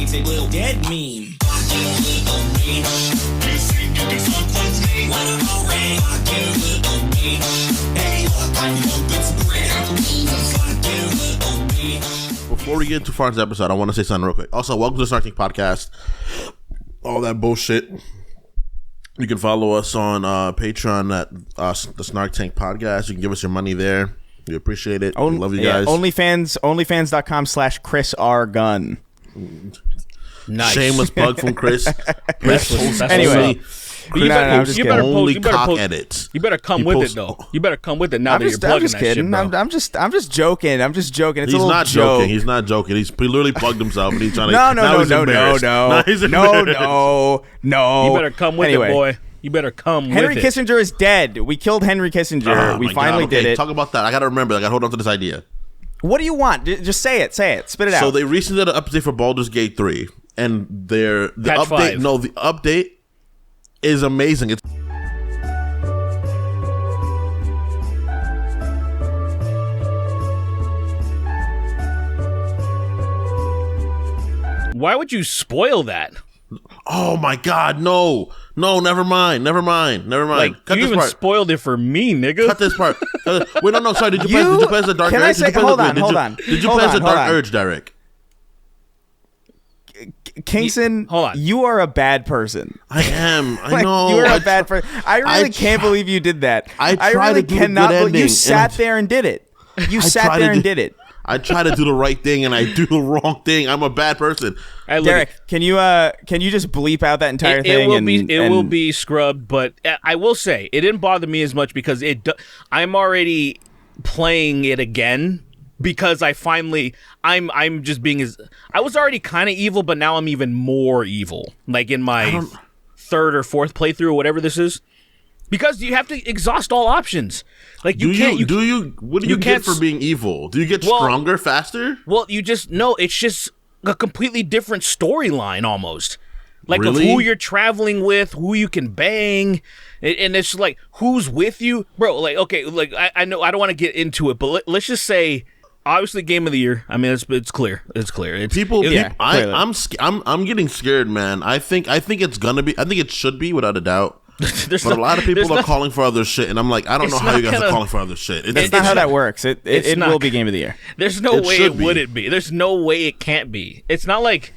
Dead meme. Before we get too far into the episode, I want to say something real quick. Also, welcome to the Snark Podcast. All that bullshit. You can follow us on Patreon at the Snark Tank Podcast. You can give us your money there. We appreciate it. We love you guys. Onlyfans.com/Chris R. Gunn. Nice. Shameless plug from Chris. Anyway. You better edits. You better come with it though. You better come with it now that you're plugging that shit, bro. I'm just joking. It's he's a little not joke. joking. He's not joking. He literally plugged himself and he's trying to. No. You better come with it, boy. You better come with it. Henry Kissinger is dead. We killed Henry Kissinger. We finally did it. Talk about that. I got to remember. I got to hold on to this idea. What do you want? Just say it. Spit it out. So they recently did an update for Baldur's Gate 3, and the update is amazing. It's why would you spoil that? Oh my God, no, never mind. Like, Cut you this even part. spoiled it for me, nigga. Cut this part. Wait, no, sorry. Did you play as the Dark Urge? Can I say? Hold on. Did you play as the Dark Urge, Derek? Kingston, hold on. You are a bad person. I am. I know. You are a bad person. I really can't believe you did that. I really cannot believe you sat there and did it. You sat there and did it. I try to do the right thing and I do the wrong thing. I'm a bad person. Derek, can you just bleep out that entire thing? It will be scrubbed, but I will say it didn't bother me as much because I'm already playing it again. Because I'm just being I was already kind of evil, but now I'm even more evil. Like in my third or fourth playthrough, or whatever this is, because you have to exhaust all options. Like what do you get for being evil? Do you get stronger faster? Well, it's just a completely different storyline almost. Like really? Of who you're traveling with, who you can bang, and it's like who's with you, bro. Like okay, like I know I don't want to get into it, but let's just say. Obviously, game of the year. I mean, it's clear. It's clear. I'm getting scared, man. I think it's gonna be. I think it should be without a doubt. But a lot of people are calling for other shit, and I'm like, I don't know how you guys are calling for other shit. That's not how that works. It will be game of the year. There's no way it wouldn't be. There's no way it can't be. It's not like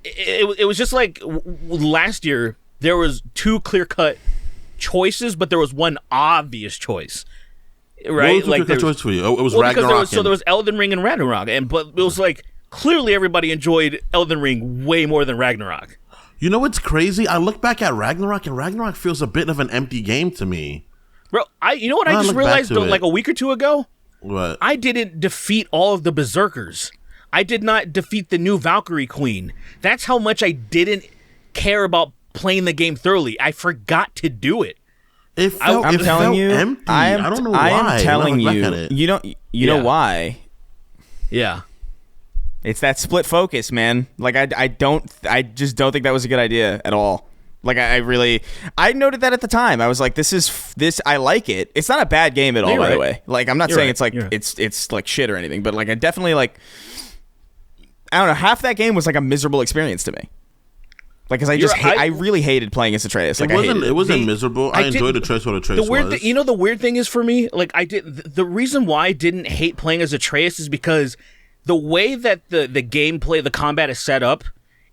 it was just like last year. There was two clear-cut choices, but there was one obvious choice. Right, what was the choice for you? It was Ragnarok. There was Elden Ring and Ragnarok, but it was like clearly everybody enjoyed Elden Ring way more than Ragnarok. You know what's crazy? I look back at Ragnarok, and Ragnarok feels a bit of an empty game to me. Bro, you know what I just realized like a week or two ago? What? I didn't defeat all of the Berserkers. I did not defeat the new Valkyrie Queen. That's how much I didn't care about playing the game thoroughly. I forgot to do it. I'm telling you, empty. I don't know why. I am telling you, you know why? Yeah. It's that split focus, man. Like I just don't think that was a good idea at all. Like I noted that at the time. I was like, this I like it. It's not a bad game at all, by the way. Like I'm not saying it's like it's like shit or anything, but like I definitely like I don't know, half that game was like a miserable experience to me. Like, because I really hated playing as Atreus. Like, it wasn't miserable. I enjoyed Atreus what Atreus was. You know, the weird thing is for me, like, the reason why I didn't hate playing as Atreus is because the way that the gameplay, the combat is set up,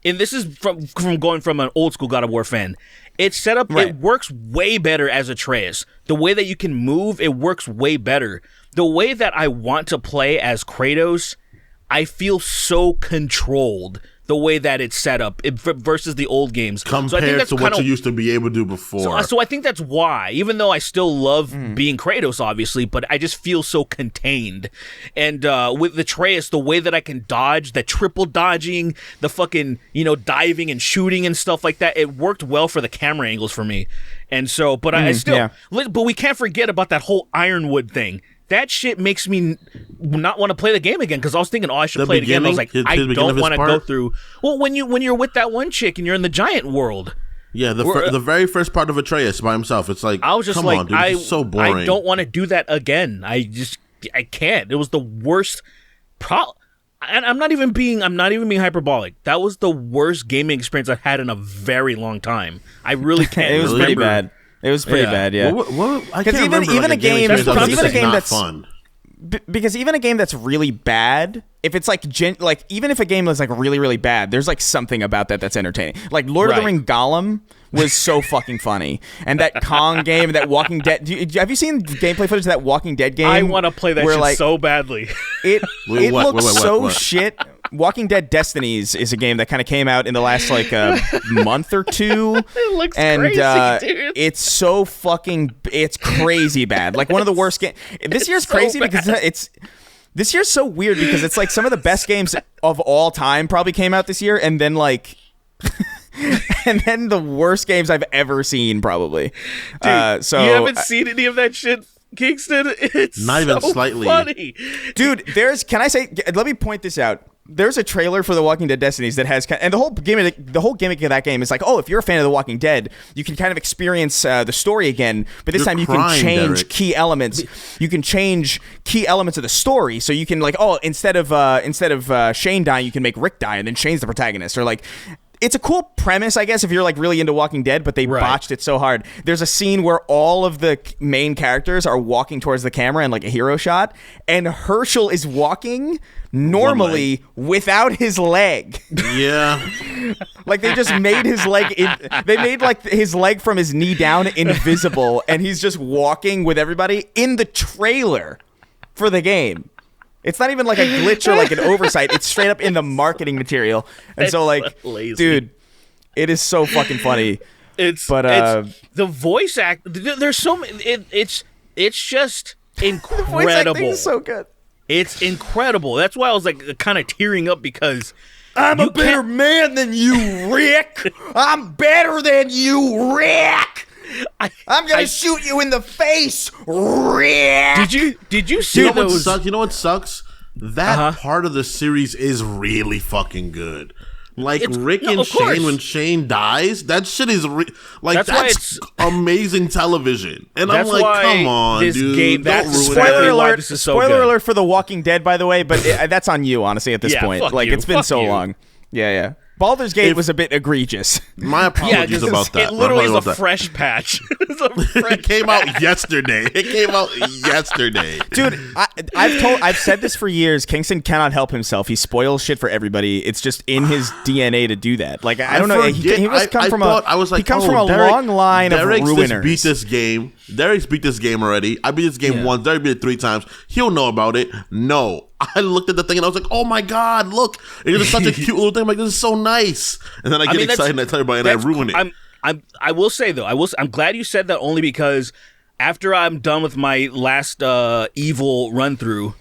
and this is from going from an old school God of War fan, it's set up, It works way better as Atreus. The way that you can move, it works way better. The way that I want to play as Kratos, I feel so controlled. The way that it's set up versus the old games. Compared to what you used to be able to do before. So I think that's why, even though I still love being Kratos, obviously, but I just feel so contained. And with Atreus, the way that I can dodge, the triple dodging, the fucking, diving and shooting and stuff like that, it worked well for the camera angles for me. And so, but but we can't forget about that whole Ironwood thing. That shit makes me not want to play the game again because I was thinking, I should play it again. I was like, I don't want to go through. Well, when you're with that one chick and you're in the giant world. Yeah, the very first part of Atreus by himself. It's like, I was just come on, dude, it's so boring. I don't want to do that again. I can't. It was the worst. I'm not even being hyperbolic. That was the worst gaming experience I've had in a very long time. I really can't. It was remember. pretty bad. It was pretty bad. Yeah. I can't remember even a game that's fun. Because even a game that's really bad, if it's like even if a game is like really really bad, there's like something about that that's entertaining. Like Lord of the Ring Gollum was so fucking funny, and that Kong game, that Walking Dead. Have you seen gameplay footage of that Walking Dead game? I want to play that shit so badly. It looks shit. Walking Dead Destinies is a game that kind of came out in the last like month or two. It looks crazy, dude. It's so it's crazy bad. Like one of the worst games. This year's crazy because this year's so weird because it's like some of the best games of all time probably came out this year, and then like. And then the worst games I've ever seen, probably. Dude, so you haven't seen any of that shit, Kingston? It's not even so slightly funny. Dude, let me point this out. There's a trailer for The Walking Dead Destinies that has, and the whole gimmick of that game is like, oh, if you're a fan of The Walking Dead, you can kind of experience the story again, but this time you can change key elements. You can change key elements of the story, so you can like, oh, instead of Shane dying, you can make Rick die, and then Shane's the protagonist, or like. It's a cool premise, I guess, if you're like really into Walking Dead, but they botched it so hard. There's a scene where all of the main characters are walking towards the camera in like a hero shot, and Herschel is walking normally without his leg. Yeah. Like they just made his leg they made like his leg from his knee down invisible, and he's just walking with everybody in the trailer for the game. It's not even like a glitch or like an oversight. It's straight up in the marketing material. And so like, dude, it is so fucking funny. It's the voice act. There's so many. It's just incredible. The voice acting is so good. It's incredible. That's why I was like kind of tearing up because I'm a better man than you, Rick. I'm better than you, Rick. I'm gonna shoot you in the face, Rick. Did you see those? You know what sucks? That part of the series is really fucking good. Like Rick and Shane, when Shane dies, that shit is that's amazing television. And I'm like, come on, dude, don't ruin it. Spoiler alert for The Walking Dead, by the way, but that's on you, honestly, at this point. Like, it's been so long. Yeah. Baldur's Gate was a bit egregious. My apologies about that. It literally is a fresh patch. It came out yesterday. Dude, I've said this for years. Kingston cannot help himself. He spoils shit for everybody. It's just in his DNA to do that. Like I don't know. He comes from a long line of ruiners. Beat this game. Derek's beat this game already. I beat this game once. Derek beat it 3 times. He'll know about it. No. I looked at the thing and I was like, oh my God, look. It is such a cute little thing. I'm like, this is so nice. And then I get excited and I tell everybody and I ruin it. I will say, though, I'm glad you said that only because after I'm done with my last evil run-through,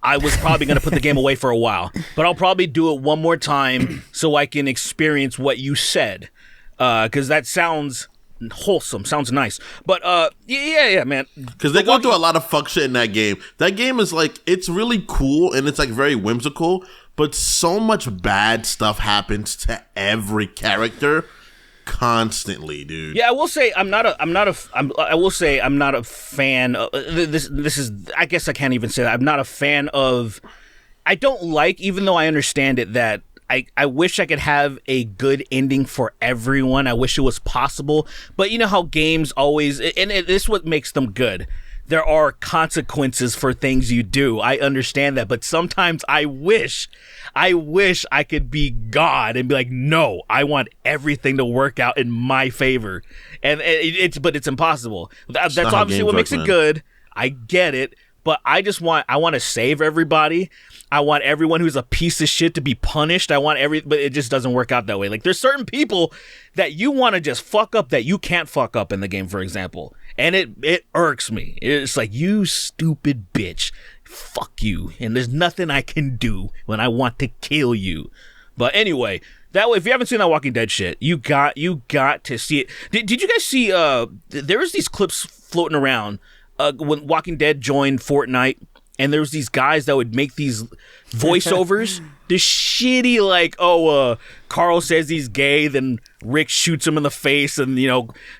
I was probably going to put the game away for a while. But I'll probably do it one more time so I can experience what you said. Because that sounds wholesome, sounds nice. But yeah, man. Because they go through a lot of fuck shit in that game. That game is like, it's really cool and it's like very whimsical, but so much bad stuff happens to every character constantly, dude. Yeah, I will say I'm not a fan of this is, I guess I can't even say that. I'm not a fan of, I don't like, even though I understand it, that I wish I could have a good ending for everyone. I wish it was possible. But you know how games always, and this is what makes them good. There are consequences for things you do. I understand that. But sometimes I wish I could be God and be like, no, I want everything to work out in my favor. And but it's impossible. That's obviously what makes it good. I get it. But I want to save everybody. I want everyone who's a piece of shit to be punished. But it just doesn't work out that way. Like, there's certain people that you want to just fuck up that you can't fuck up in the game, for example. And it irks me. It's like, you stupid bitch. Fuck you. And there's nothing I can do when I want to kill you. But anyway, that way, if you haven't seen that Walking Dead shit, you got to see it. Did you guys see, there was these clips floating around when Walking Dead joined Fortnite, and there was these guys that would make these voiceovers the shitty like, Carl says he's gay, then Rick shoots him in the face, and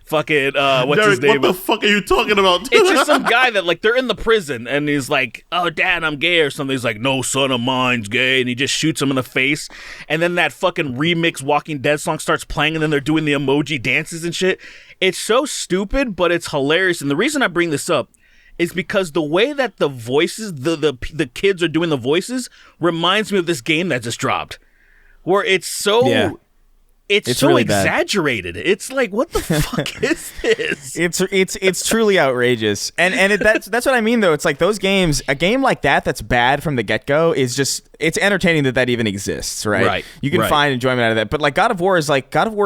fucking what's Derek, his name? what the fuck are you talking about? It's just some guy that like they're in the prison, and he's like, "Oh, Dad, I'm gay," or something. He's like, "No, son of mine's gay," and he just shoots him in the face. And then that fucking remix Walking Dead song starts playing, and then they're doing the emoji dances and shit. It's so stupid, but it's hilarious. And the reason I bring this up is because the way that the voices, the kids are doing the voices, reminds me of this game that just dropped, where it's so it's so really exaggerated. It's like, what the fuck is this? It's truly outrageous, and that's what I mean though. It's like those games, a game like that's bad from the get go is just, it's entertaining that even exists, right? Right. You can find enjoyment out of that, but like God of War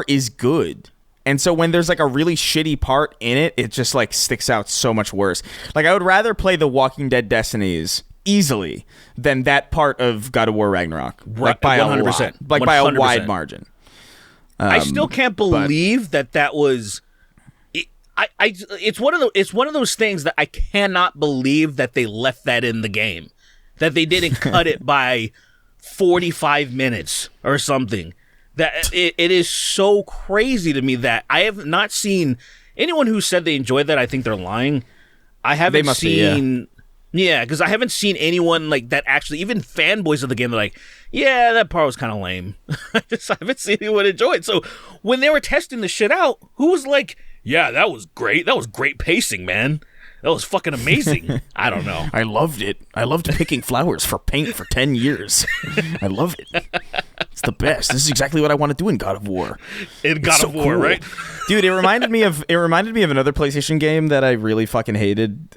is good. And so when there's like a really shitty part in it, it just like sticks out so much worse. Like I would rather play the Walking Dead Destinies easily than that part of God of War Ragnarok. Like by 100%. A lot. Like 100%. By a wide margin. I still can't believe that was. It's one of those things that I cannot believe that they left that in the game, that they didn't cut it by 45 minutes or something. That it is so crazy to me that I have not seen anyone who said they enjoyed that. I think they're lying. I haven't seen. Yeah, because I haven't seen anyone like that actually, even fanboys of the game, they're like, yeah, that part was kind of lame. I haven't seen anyone enjoy it. So when they were testing the shit out, who was like, yeah, that was great. That was great pacing, man. That was fucking amazing. I don't know. I loved it. I loved picking flowers for paint for 10 years. I love it. It's the best. This is exactly what I want to do in God of War. In God of War, right? Dude, it reminded me of another PlayStation game that I really fucking hated,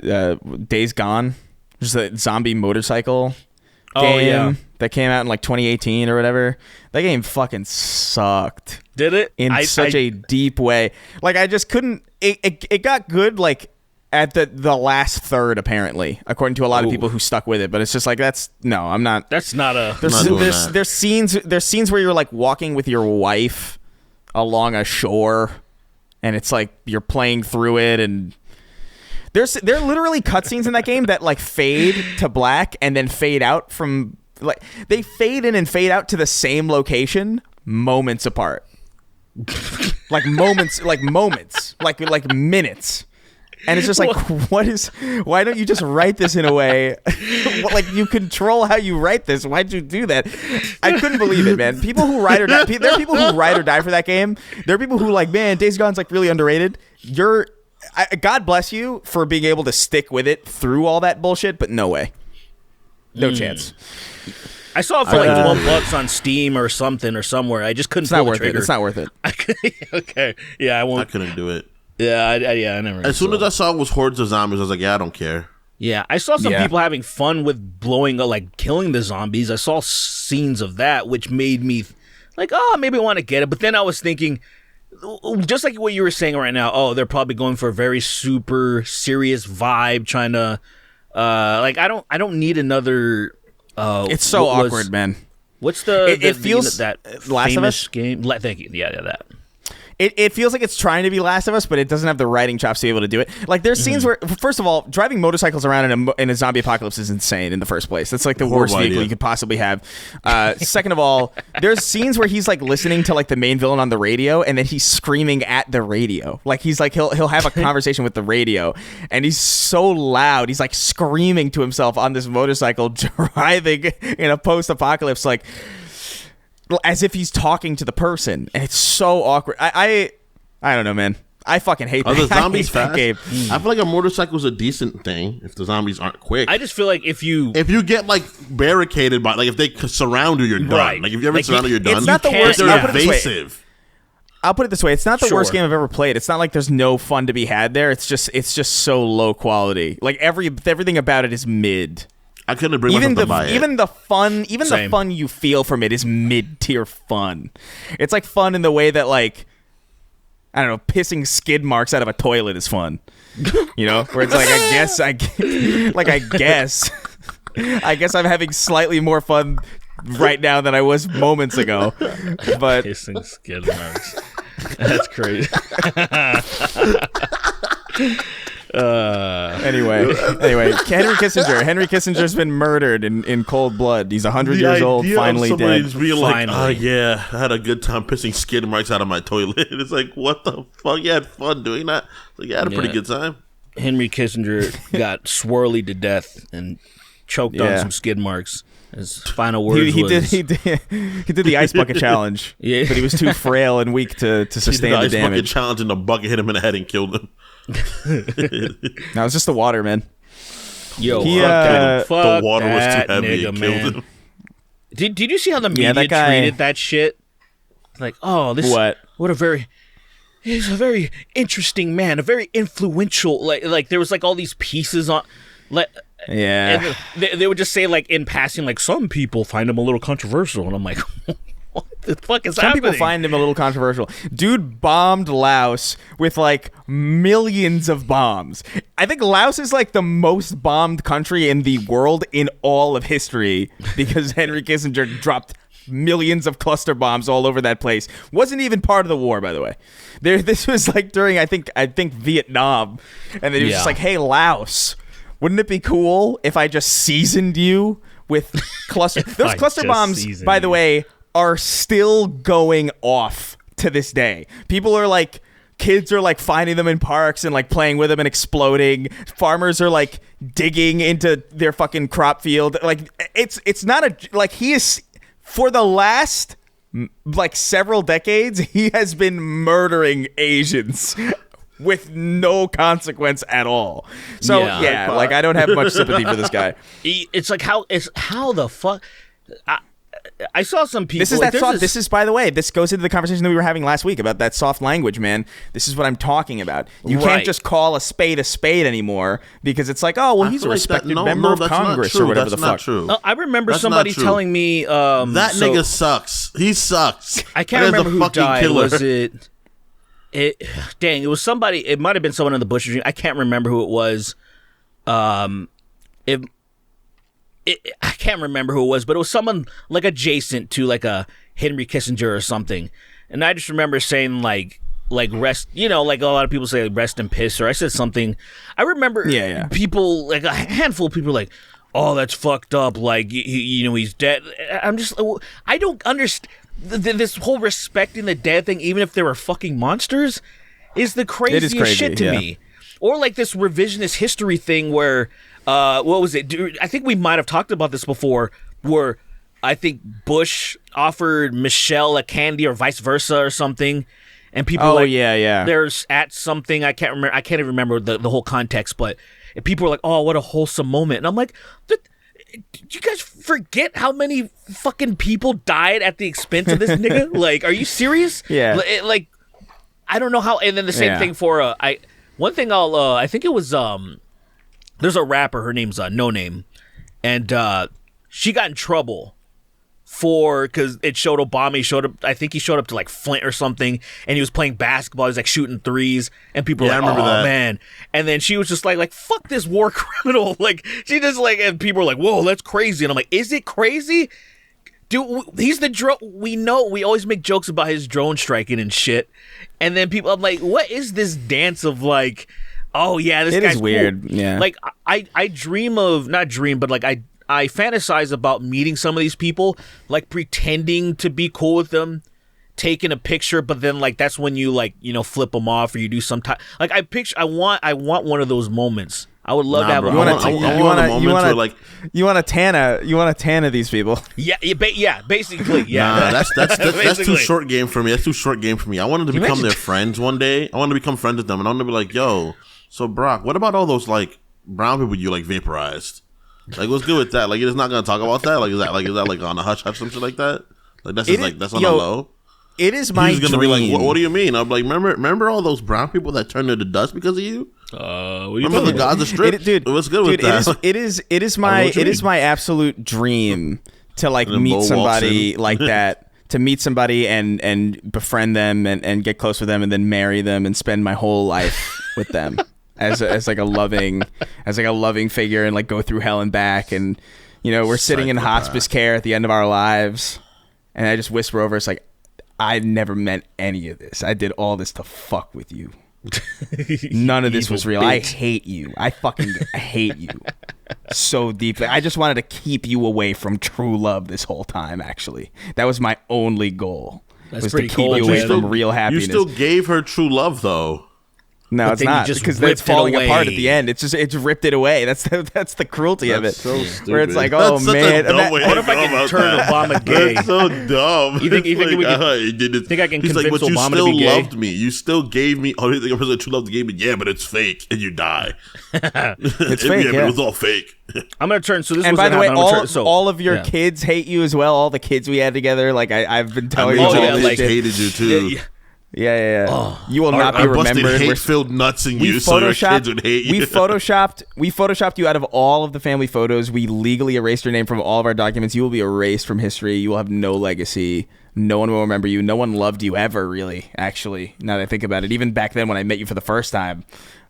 Days Gone. Just a zombie motorcycle game that came out in like 2018 or whatever. That game fucking sucked. Did it? In such a deep way. Like I just couldn't it got good like at the last third, apparently, according to a lot of people who stuck with it. But it's just like, I'm not. That's not a. There's scenes where you're like walking with your wife along a shore, and it's like you're playing through it, and there are literally cutscenes in that game that like fade to black and then fade out from like they fade in and fade out to the same location moments apart, like minutes. And it's just like, why don't you just write this in a way, like you control how you write this? Why'd you do that? I couldn't believe it, man. People who ride or die, there are people who ride or die for that game. There are people who like, man, Days Gone's like really underrated. God bless you for being able to stick with it through all that bullshit, but no way. No chance. I saw it for like $12 on Steam or something or somewhere. I just couldn't pull the trigger. It's not worth it. Okay. Yeah, I won't. I couldn't do it. Yeah, I never. As soon as I saw it was hordes of zombies, I was like, yeah, I don't care. Yeah, I saw some people having fun with killing the zombies. I saw scenes of that, which made me like, oh, maybe I want to get it. But then I was thinking, just like what you were saying right now, oh, they're probably going for a very super serious vibe, trying to, I don't need another. It's so awkward, man. What's the it feels that Last of Us game? Thank you. Yeah, that. It feels like it's trying to be Last of Us, but it doesn't have the writing chops to be able to do it. Like there's scenes where, first of all, driving motorcycles around in a zombie apocalypse is insane in the first place. That's like the worst vehicle you could possibly have. Second of all, there's scenes where he's like listening to like the main villain on the radio, and then he's screaming at the radio. Like he's like he'll have a conversation with the radio, and he's so loud. He's like screaming to himself on this motorcycle driving in a post-apocalypse like. As if he's talking to the person, and it's so awkward. I don't know, man. I fucking hate that. Are the zombies fast? Game. I feel like a motorcycle is a decent thing if the zombies aren't quick. I just feel like if you get like barricaded by, like if they surround you, you're done. Right. Like if you ever surround you, you're done. It's not the worst. They're evasive. I'll put it this way: it's not the worst game I've ever played. It's not like there's no fun to be had there. It's just so low quality. Like everything about it is mid. I couldn't bring myself to buy it. Even the fun you feel from it is mid-tier fun. It's like fun in the way that like, I don't know, pissing skid marks out of a toilet is fun. You know, where it's like I guess I'm having slightly more fun right now than I was moments ago. But pissing skid marks. That's crazy. Anyway, Henry Kissinger's been murdered in cold blood. He's 100 years old, finally dead. Just being like, oh yeah, I had a good time pissing skid marks out of my toilet. It's like, what the fuck? You had fun doing that? Like, you had a pretty good time. Henry Kissinger got swirly to death and choked on some skid marks. His final words he did the ice bucket challenge, but he was too frail and weak to sustain the damage. Ice bucket challenge, and the bucket hit him in the head and killed him. No, it's just the water, man. Yo, the water was too heavy and killed him. Did you see how the media treated that shit? Like, oh, this he's a very interesting man, a very influential. Like there was like all these pieces on, yeah. And they would just say like in passing, like some people find him a little controversial, and I'm like, what the fuck is happening? Some people find him a little controversial. Dude bombed Laos with like millions of bombs. I think Laos is like the most bombed country in the world in all of history because Henry Kissinger dropped millions of cluster bombs all over that place. Wasn't even part of the war, by the way. This was like during I think Vietnam, and then he was just like, "Hey, Laos, wouldn't it be cool if I just seasoned you with cluster?" Those cluster bombs, by the way, are still going off to this day. People are like, kids are like finding them in parks and like playing with them and exploding. Farmers are like digging into their fucking crop field. Like it's not a like he is for the last like several decades he has been murdering Asians with no consequence at all. So like I don't have much sympathy for this guy. It's like how the fuck. I saw some people. This is like, This is, by the way, this goes into the conversation that we were having last week about that soft language, man. This is what I'm talking about. You can't just call a spade anymore because it's like, oh, well, he's a respected member of Congress or whatever the fuck. True. I remember somebody telling me that nigga sucks. He sucks. I can't remember who died. Killer. Was it? Dang, it was somebody. It might have been someone in the Bush regime. I can't remember who it was. I can't remember who it was, but it was someone like adjacent to like a Henry Kissinger or something. And I just remember saying like rest, like a lot of people say like, rest in piss, or I said something. I remember people, like a handful of people like, oh, that's fucked up. Like, he's dead. I'm just, I don't understand this whole respecting the dead thing, even if they were fucking monsters, is the craziest shit to me. Or like this revisionist history thing where, what was it? Dude, I think we might have talked about this before, where I think Bush offered Michelle a candy or vice versa or something, and people there's at something I can't even remember the whole context, but people were like, oh, what a wholesome moment, and I'm like, did you guys forget how many fucking people died at the expense of this nigga? Like, are you serious? Yeah. Like, I don't know how. And then the same thing for I think it was there's a rapper, her name's No Name, and she got in trouble because it showed Obama. I think he showed up to like Flint or something, and he was playing basketball. He was like shooting threes, and people were like, "Oh that. Man!" And then she was just like, "Fuck this war criminal!" Like she just like, and people were like, "Whoa, that's crazy!" And I'm like, "Is it crazy?" Dude, he's the drone. We know we always make jokes about his drone striking and shit, and then people, I'm like, "What is this dance of like?" Oh yeah, this guy's is weird. Cool. Yeah, like I dream of not dream, but like I fantasize about meeting some of these people, like pretending to be cool with them, taking a picture, but then like that's when you like flip them off or you do some type. Like I want one of those moments. I would love to have. You want a Tana these people. Yeah, basically, yeah. Nah, that's too short game for me. That's too short game for me. I wanted to become their friends one day. I wanted to become friends with them, and I wanted to be like, yo. So Brock, what about all those like brown people you like vaporized? Like, what's good with that? Like, you're just not gonna talk about that? Like, is that like on a hush hush some shit like that? Like that's on the low. It is my. He's gonna be like, what do you mean? I'm like, remember all those brown people that turned into dust because of you? Remember the Gaza Strip? Dude, what's good with that? It is my absolute dream to like meet somebody like that. To meet somebody and befriend them and get close with them and then marry them and spend my whole life with them as like a loving figure and like go through hell and back, and we're sitting in hospice care at the end of our lives and I just whisper over, it's like, I never meant any of this. I did all this to fuck with you. None of this Evil was real. bitch. I hate you. I hate you so deeply. I just wanted to keep you away from true love this whole time, actually. That was my only goal. That's was pretty to keep cold, you away man. from real happiness. You still gave her true love, though. No, But it's then you not just because ripped it's it falling apart away. at the end. It's ripped it away. That's the cruelty of it. That's so stupid. Where it's like, oh That's such a man, dumb way to What if I go can about turn that. Obama gay? That's so dumb. You think- you think It's we like, can- he did it. think I can He's like, convince but you Obama to still be gay? loved me. You still gave me. Oh, you think a person true love gave me? Yeah, but it's fake, and you die. It's fake. But Yeah. it was all fake. I'm gonna turn. So this And was by the way, happen. I'm gonna all turn, of your yeah. kids hate you as well. All the kids we had together, like I've been I telling made you, Oh, all yeah, these like- hated you too. Yeah, yeah. You will Our- not I be busted remembered. We're- hate-filled nuts in we you, so your photoshopped. kids would hate you. We photoshopped you out of all of the family photos. We legally erased your name from all of our documents. You will be erased from history. You will have no legacy. No one will remember you. No one loved you ever, really. Actually, now that I think about it, even back then when I met you for the first time,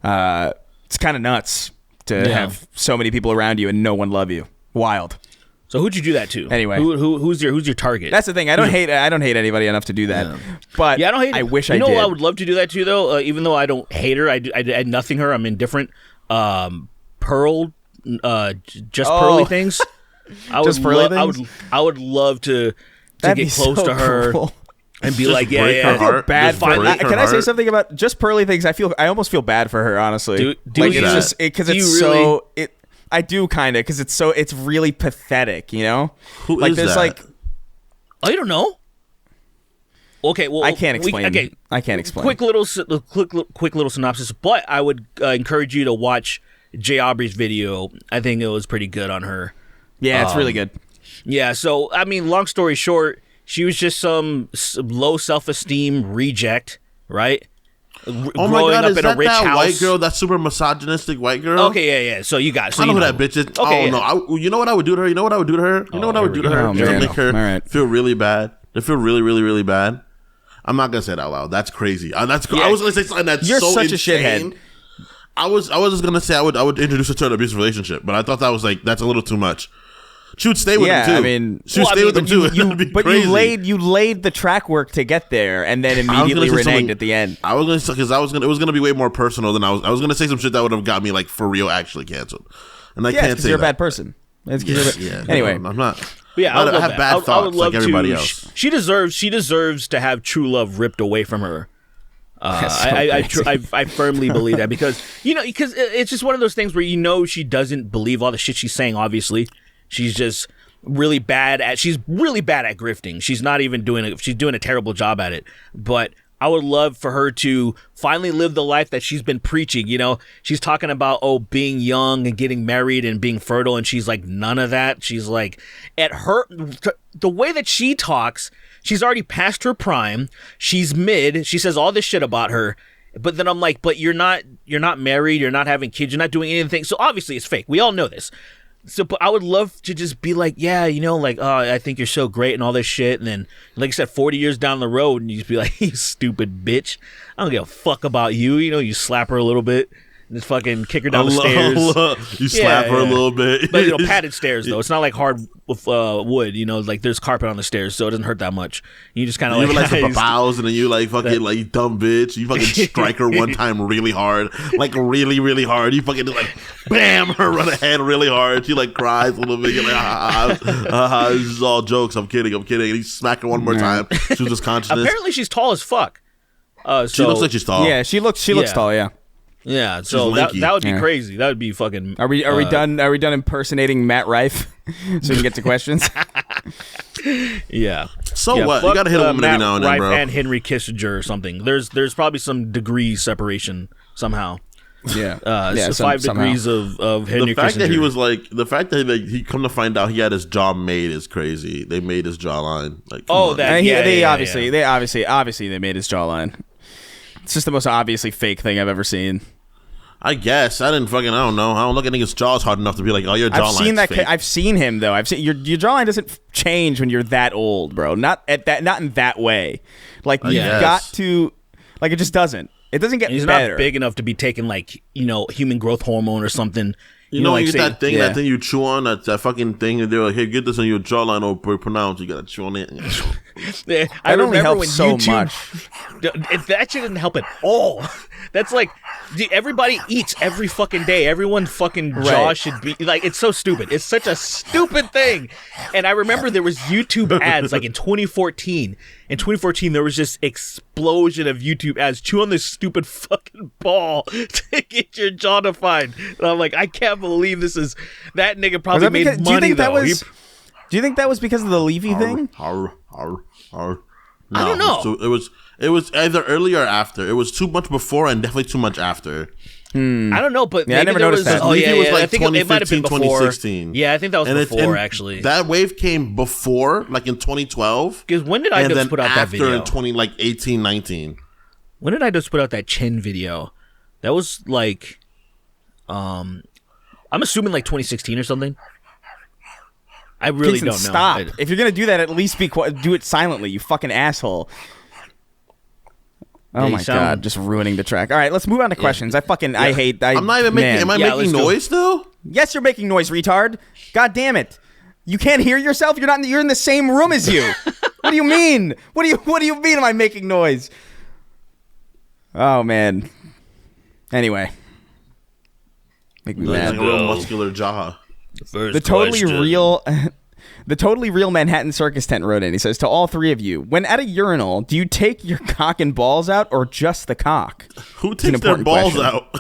it's kind of nuts to have so many people around you and no one love you. Wild. So who'd you do that to? Anyway. who's your target? That's the thing. I don't hate anybody enough to do that. But Yeah, I don't hate. I wish you I know did. I would love to do that too, though. Even though I don't hate her, I nothing her. I'm indifferent. Pearl, just Pearly things. I Just would Pearly lo- things? I would love to That'd get be close so to her cool. and be Just like, yeah, break yeah. her heart. Bad Just for break her Can I say heart. something about just Pearly things? I almost feel bad for her, honestly. Do like you? it's just because Do it's you so really? it. I do kind of because it's really pathetic, you know. Who like is there's that? like Oh, you don't know? Okay, well, I can't explain. okay, I can't explain. quick little synopsis. But I would encourage you to watch Jay Aubrey's video. I think it was pretty good on her. Yeah, it's really good. Yeah, so I mean, long story short, she was just some low self-esteem reject, right? Oh my Growing god, up is in a that rich that house. white girl? That super misogynistic white girl? Okay, yeah. So you got it. So I know you who that bitch is. Okay, Oh yeah. no! You know what I would do to her? You know what I would do to her? You know what I would do to her? Oh, Just to man. make her All right. feel really bad. To feel really, really, really bad. I'm not gonna say it out loud. That's crazy. That's. Yeah. I was gonna say something that's You're so such a insane. shithead. I was just gonna say I would introduce her to an abusive relationship, but I thought that was like that's a little too much. She would stay with Yeah, him too. I mean- she would Well, I stay mean, with him but too. That'd be But crazy. you laid the track work to get there, and then I was gonna immediately say reneged something- at the end. I was gonna say because it was gonna be way more personal than I was gonna say some shit that would have got me like for real actually canceled, and I Yeah, can't because say you're a that. bad person. It's 'cause you're Yeah. Anyway, I'm not. But yeah, I, would love have that. bad I thoughts would love like everybody to. else. She deserves to have true love ripped away from her. That's so I firmly believe that because it's just one of those things where she doesn't believe all the shit she's saying. Obviously, she's just really bad at grifting. She's not even doing it. She's doing a terrible job at it. But I would love for her to finally live the life that she's been preaching. She's talking about being young and getting married and being fertile, and she's like none of that. She's like the way that she talks. She's already past her prime. She's mid. She says all this shit about her. But then I'm like, but you're not married. You're not having kids. You're not doing anything. So obviously it's fake. We all know this. So, but I would love to just be like, yeah, I think you're so great and all this shit. And then, like I said, 40 years down the road, and you just be like, you stupid bitch. I don't give a fuck about you. You slap her a little bit. And just fucking kick her down the stairs. You slap her a little bit. But padded stairs though. It's not like hard with wood. Like there's carpet on the stairs, so it doesn't hurt that much. You just kind of You like some bows, and then you like fucking like you dumb bitch. You fucking strike her one time really hard, like really really hard. You fucking just like bam her on the head really hard. She like cries a little bit. You're like this is all jokes. I'm kidding. And you smack her one more time. She loses consciousness. Apparently she's tall as fuck. She looks like she's tall. yeah, she looks tall. Yeah. Yeah, so lanky. that would be Yeah. crazy. That would be fucking. Are we done? Are we done impersonating Matt Rife so we can get to questions? Yeah. So Yeah, what? You fuck, gotta hit a woman every Matt now and then, Rife bro. and Henry Kissinger or something. There's probably some degree separation somehow. Yeah. So 5 degrees of Henry The fact Kissinger. that he was like, the fact that he come to find out he had his jaw made is crazy. They made his jawline. Like, come on. And Yeah, they yeah, obviously they made his jawline. It's just the most obviously fake thing I've ever seen. I guess I don't know. I don't look at niggas' jaws hard enough to be like, oh, your jawline's I've seen that. fake. I've seen him though. I've seen your jawline doesn't change when you're that old, bro. Not in that way. Like you've guess. got to, like it just doesn't. It doesn't get And he's better. not big enough to be taking like human growth hormone or something. You know, like you get say- that thing you chew on, that fucking thing, and they're like, hey, get this on your jawline or pronounce. You gotta chew on it. Yeah, That only helps so much. That shit doesn't help at all. That's like, dude, everybody eats every fucking day. Everyone's fucking jaw should be like, it's so stupid. It's such a stupid thing. And I remember there was YouTube ads like in 2014. In 2014, there was just explosion of YouTube ads. Chew on this stupid fucking ball to get your jaw defined. And I'm like, I can't believe this is that nigga probably made money. Do you think though. Do you think that was because of the Levy thing? No, I don't know. It was either earlier or after. It was too much before and definitely too much after. I don't know, but I never noticed that. Oh, yeah, it was like I think it might have been 2016. Yeah, I think that was before, actually. That wave came before, like in 2012. Because when did I just put out that video? In 2018, 19. When did I just put out that chin video? That was like, I'm assuming like 2016 or something. I really don't know. Stop. If you're gonna do that, at least do it silently, you fucking asshole. Oh my god, just ruining the track. All right, let's move on to questions. I hate. I'm not even making. Am I making noise still? Yes, you're making noise, retard. God damn it! You can't hear yourself. You're not. You're in the same room as you. What do you mean? What do you mean? Am I making noise? Oh man. Anyway, make me mad. Like a real muscular jaw. The totally real Manhattan Circus tent wrote in. He says, to all three of you, when at a urinal, do you take your cock and balls out or just the cock? Who takes their balls out?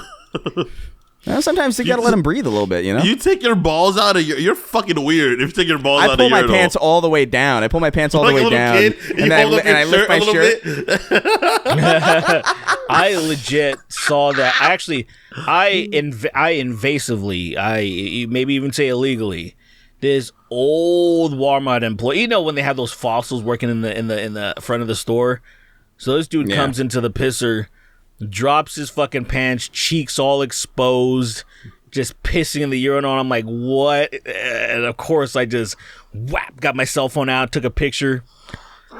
Sometimes you gotta let them breathe a little bit, you know? You take your balls out of you're fucking weird if you take your balls out of your I pull my pants all the way down. I pull my pants all the way down. And I lift my shirt. I legit saw that. I invasively, maybe even say illegally, this old Walmart employee, you know, when they have those fossils working in the front of the store. So this dude comes into the pisser, drops his fucking pants, cheeks all exposed, just pissing in the urinal. I'm like, what? And of course, I just got my cell phone out, took a picture.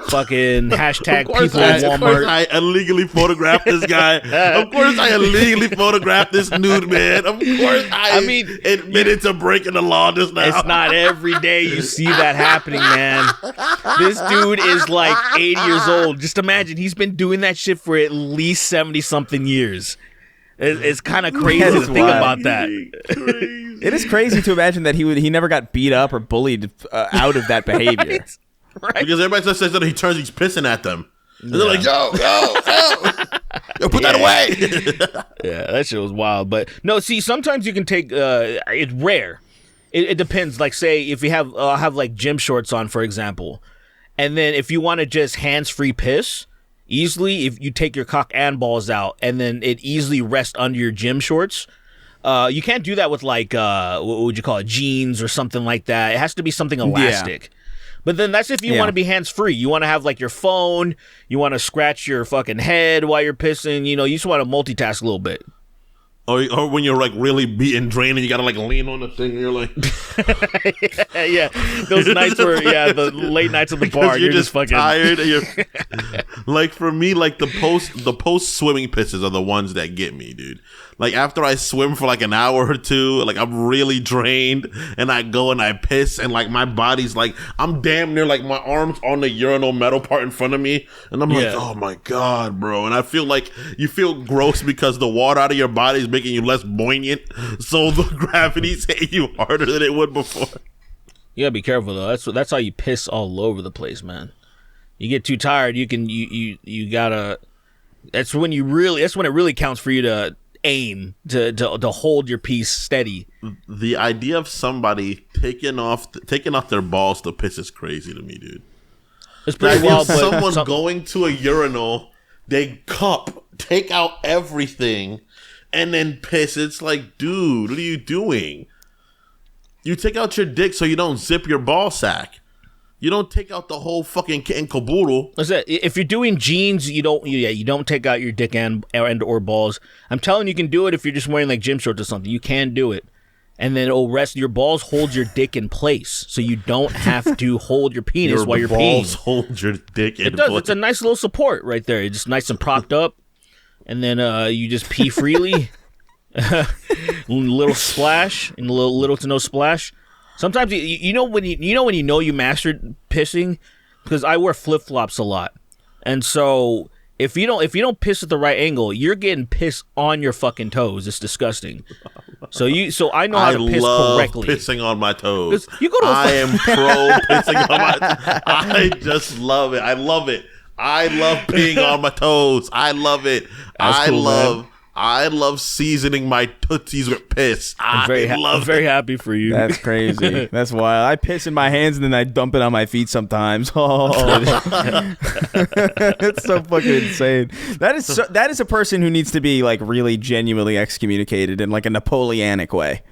Fucking hashtag people at Walmart. Of course I illegally photographed this guy. Of course I illegally photographed this nude man. Of course I admitted to breaking the law just now. It's not every day you see that happening, man. This dude is like 80 years old. Just imagine, he's been doing that shit for at least 70-something years. It's kind of crazy to think about that. It is crazy to imagine that he never got beat up or bullied out of that behavior. Right. Because everybody just says that he turns, he's pissing at them. And they're like, yo, put that away. Yeah, that shit was wild. But no, see, sometimes you can take, it's rare. It depends. Like, say, if you have like gym shorts on, for example, and then if you want to just hands-free piss, easily, if you take your cock and balls out, and then it easily rests under your gym shorts. You can't do that with like, what would you call it, jeans or something like that. It has to be something elastic. Yeah. But then that's if you want to be hands-free. You want to have, like, your phone. You want to scratch your fucking head while you're pissing. You know, you just want to multitask a little bit. Or when you're, like, really beating, draining, you got to, like, lean on the thing and you're like... yeah. Those nights where, the late nights at the bar, you're just fucking... tired. And you're... like, for me, like, the post-swimming pisses are the ones that get me, dude. Like, after I swim for, like, an hour or two, like, I'm really drained, and I go and I piss, and, like, my body's, like, I'm damn near, like, my arm's on the urinal metal part in front of me, and I'm like, oh, my God, bro. And I feel like you feel gross because the water out of your body is making you less buoyant, so the gravity's hitting you harder than it would before. You gotta be careful, though. That's how you piss all over the place, man. You get too tired, you gotta... That's when it really counts for you to aim to hold your piece steady. The idea of somebody taking off their balls to piss is crazy to me, dude. It's pretty wild. But someone going to a urinal, they take out everything, and then piss. It's like, dude, what are you doing? You take out your dick so you don't zip your ball sack. You don't take out the whole fucking kit and caboodle. If you're doing jeans, you don't take out your dick and or balls. I'm telling you, can do it if you're just wearing like gym shorts or something. You can do it, and then it'll rest. Your balls hold your dick in place, so you don't have to hold your penis while you're peeing. Your balls hold your dick in place. It does. It's a nice little support right there. It's just nice and propped up, and then you just pee freely. Little splash and little to no splash. Sometimes you know when you mastered pissing, because I wear flip-flops a lot. And so If you don't piss at the right angle, you're getting piss on your fucking toes. It's disgusting. So I know how to piss correctly. Pissing on my toes. You go to I am pro pissing on my. I just love it. I love it. I love peeing on my toes. I love it. I love seasoning my tootsies with piss. I'm very happy for you. That's crazy. That's wild. I piss in my hands and then I dump it on my feet sometimes. Oh, it's so fucking insane. That is a person who needs to be like really genuinely excommunicated in like a Napoleonic way.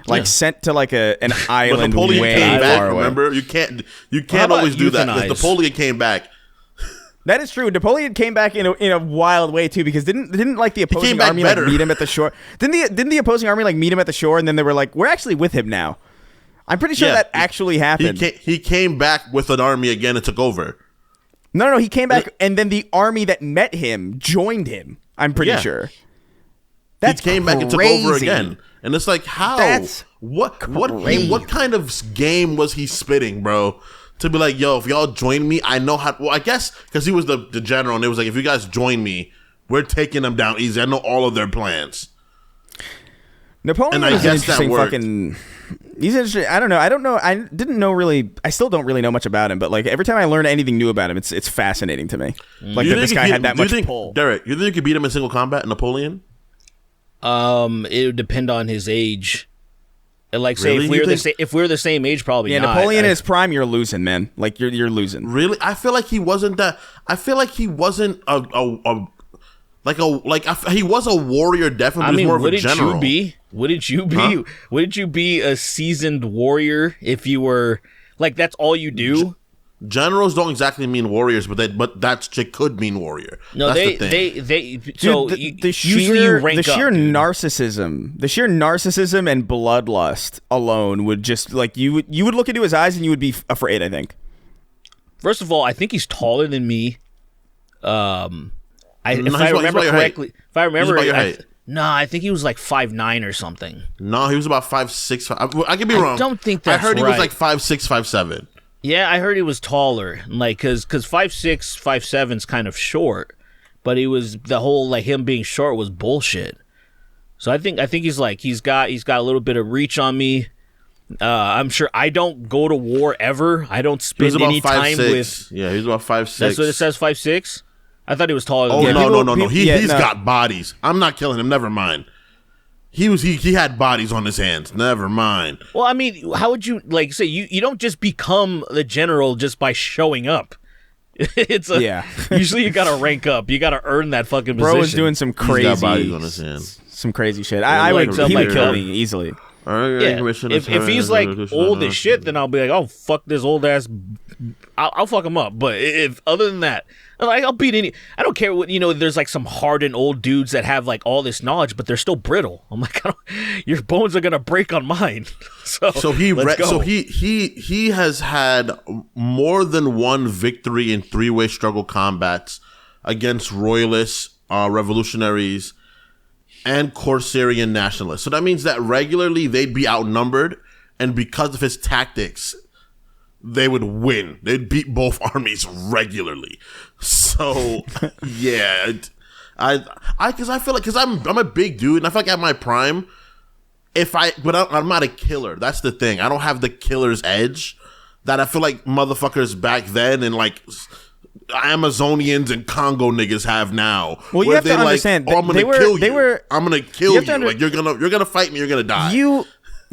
Like sent to like an island Napoleon way came back, far away. Remember, you can't always do that. Because Napoleon came back. That is true. Napoleon came back in a wild way too, because didn't like the opposing army like meet him at the shore? Didn't the opposing army like meet him at the shore, and then they were like, "We're actually with him now." I'm pretty sure that actually happened. He came back with an army again and took over. No, he came back, and then the army that met him joined him. I'm pretty sure. He came back and took over again, and it's like, how? What kind of game was he spitting, bro? To be like, yo, if y'all join me, I know how. Well, I guess because he was the general, and it was like, if you guys join me, we're taking them down easy. I know all of their plans. Napoleon is an interesting fucking. He's interesting. I don't know. I didn't know really. I still don't really know much about him. But like every time I learn anything new about him, it's fascinating to me. Like that this guy had that much pull. Derek, you think you could beat him in single combat, Napoleon? It would depend on his age. Like, say if we're the same age, probably. Yeah, not. Napoleon in his prime, you're losing, man. Like you're losing. Really, I feel like he wasn't that. I feel like he wasn't he was a warrior, definitely. I mean, more of a general. Wouldn't you be a seasoned warrior if you were like that's all you do? Generals don't exactly mean warriors, but that shit could mean warrior. No, that's they so Dude, the sheer narcissism and bloodlust alone would just like you would look into his eyes and you would be afraid, I think. First of all, I think he's taller than me. If I remember correctly, I think he was like 5'9" or something. No, he was about 5'6". I could be wrong. I don't think that's right. I heard he was like 5'6", 5'7". Yeah, I heard he was taller, like because 5'6", 5'7" kind of short, but he was the whole like him being short was bullshit. So I think he's got a little bit of reach on me. I'm sure I don't go to war ever. I don't spend any time with. Yeah, he's about 5'6". That's what it says, 5'6". I thought he was taller. Oh no! He's got bodies. I'm not killing him. Never mind. He had bodies on his hands. Never mind. Well, I mean, how would you like say you don't just become the general just by showing up? Usually you gotta rank up. You gotta earn that fucking position. Bro was doing some crazy. He's got bodies on his hands. Some crazy shit. He would kill me easily. If he's like old as shit, then I'll be like, oh fuck this old ass. I'll fuck him up. But if other than that, like I'll beat any. I don't care what There's like some hardened old dudes that have like all this knowledge, but they're still brittle. I'm like, your bones are gonna break on mine. So he has had more than one victory in three-way struggle combats against royalists, revolutionaries, and Corsarian nationalists. So that means that regularly they'd be outnumbered, and because of his tactics, they would win. They'd beat both armies regularly. So yeah, because I feel like I'm a big dude, and I feel like at my prime, I'm not a killer. That's the thing. I don't have the killer's edge that I feel like motherfuckers back then and like Amazonians and Congo niggas have now. Well, you have to understand. I'm gonna kill you. I'm gonna kill you. Like you're gonna fight me. You're gonna die. You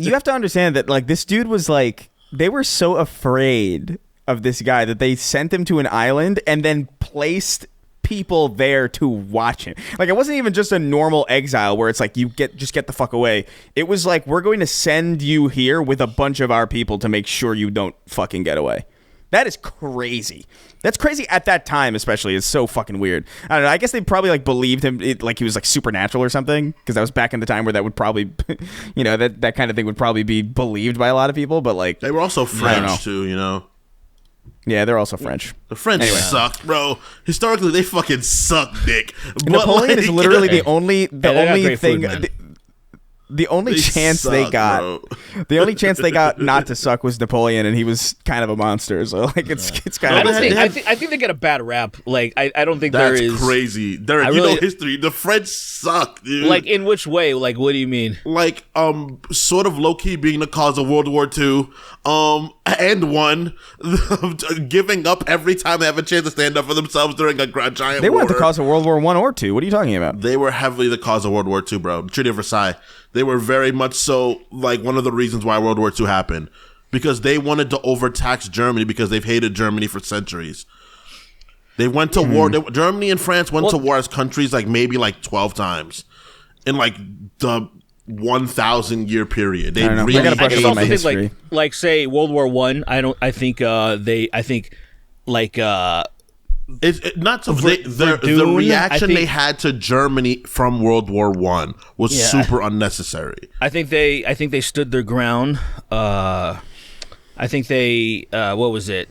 have to understand that like this dude was like they were so afraid of this guy that they sent him to an island and then placed people there to watch him. Like it wasn't even just a normal exile where it's like just get the fuck away. It was like we're going to send you here with a bunch of our people to make sure you don't fucking get away. That is crazy. That's crazy at that time, especially. It's so fucking weird. I don't know. I guess they probably like believed him, like he was like supernatural or something, because that was back in the time where that would probably, that kind of thing would probably be believed by a lot of people. But like they were also French too, Yeah, they're also French. The French suck, bro. Historically, they fucking suck, dick. Napoleon is literally the only thing. The only chance they got, the only chance they got not to suck was Napoleon, and he was kind of a monster. So like, it's kind of. I think they get a bad rap. Like I don't think there is. That's crazy. Derek, you know history. The French suck, dude. Like in which way? Like what do you mean? Like sort of low key being the cause of World War II, and one giving up every time they have a chance to stand up for themselves during a giant. They war. weren't the cause of World War I or II. What are you talking about? They were heavily the cause of World War II, bro. Treaty of Versailles. They were very much so like one of the reasons why World War II happened, because they wanted to overtax Germany because they've hated Germany for centuries. They went to war. Germany and France went to war as countries like maybe like 12 times in like the 1,000-year period. They really. I gotta brush up on my think history. like say World War One. I think It's not so. The reaction they had to Germany from World War I was super unnecessary. I think they stood their ground. I think they what was it?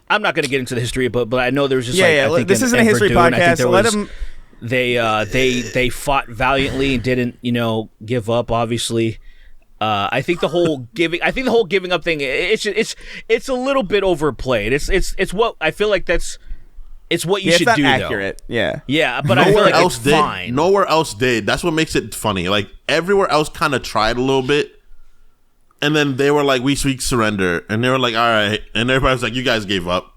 I'm not going to get into the history, but I know there was just I think this isn't a history podcast. Let them. They fought valiantly and didn't give up. Obviously, I think the whole giving up thing it's a little bit overplayed. It's what I feel like it's what you should do. Accurate, though. Yeah, but I feel like it's fine. Nowhere else did. That's what makes it funny. Like everywhere else, kind of tried a little bit, and then they were like, "We surrender," and they were like, "All right," and everybody was like, "You guys gave up.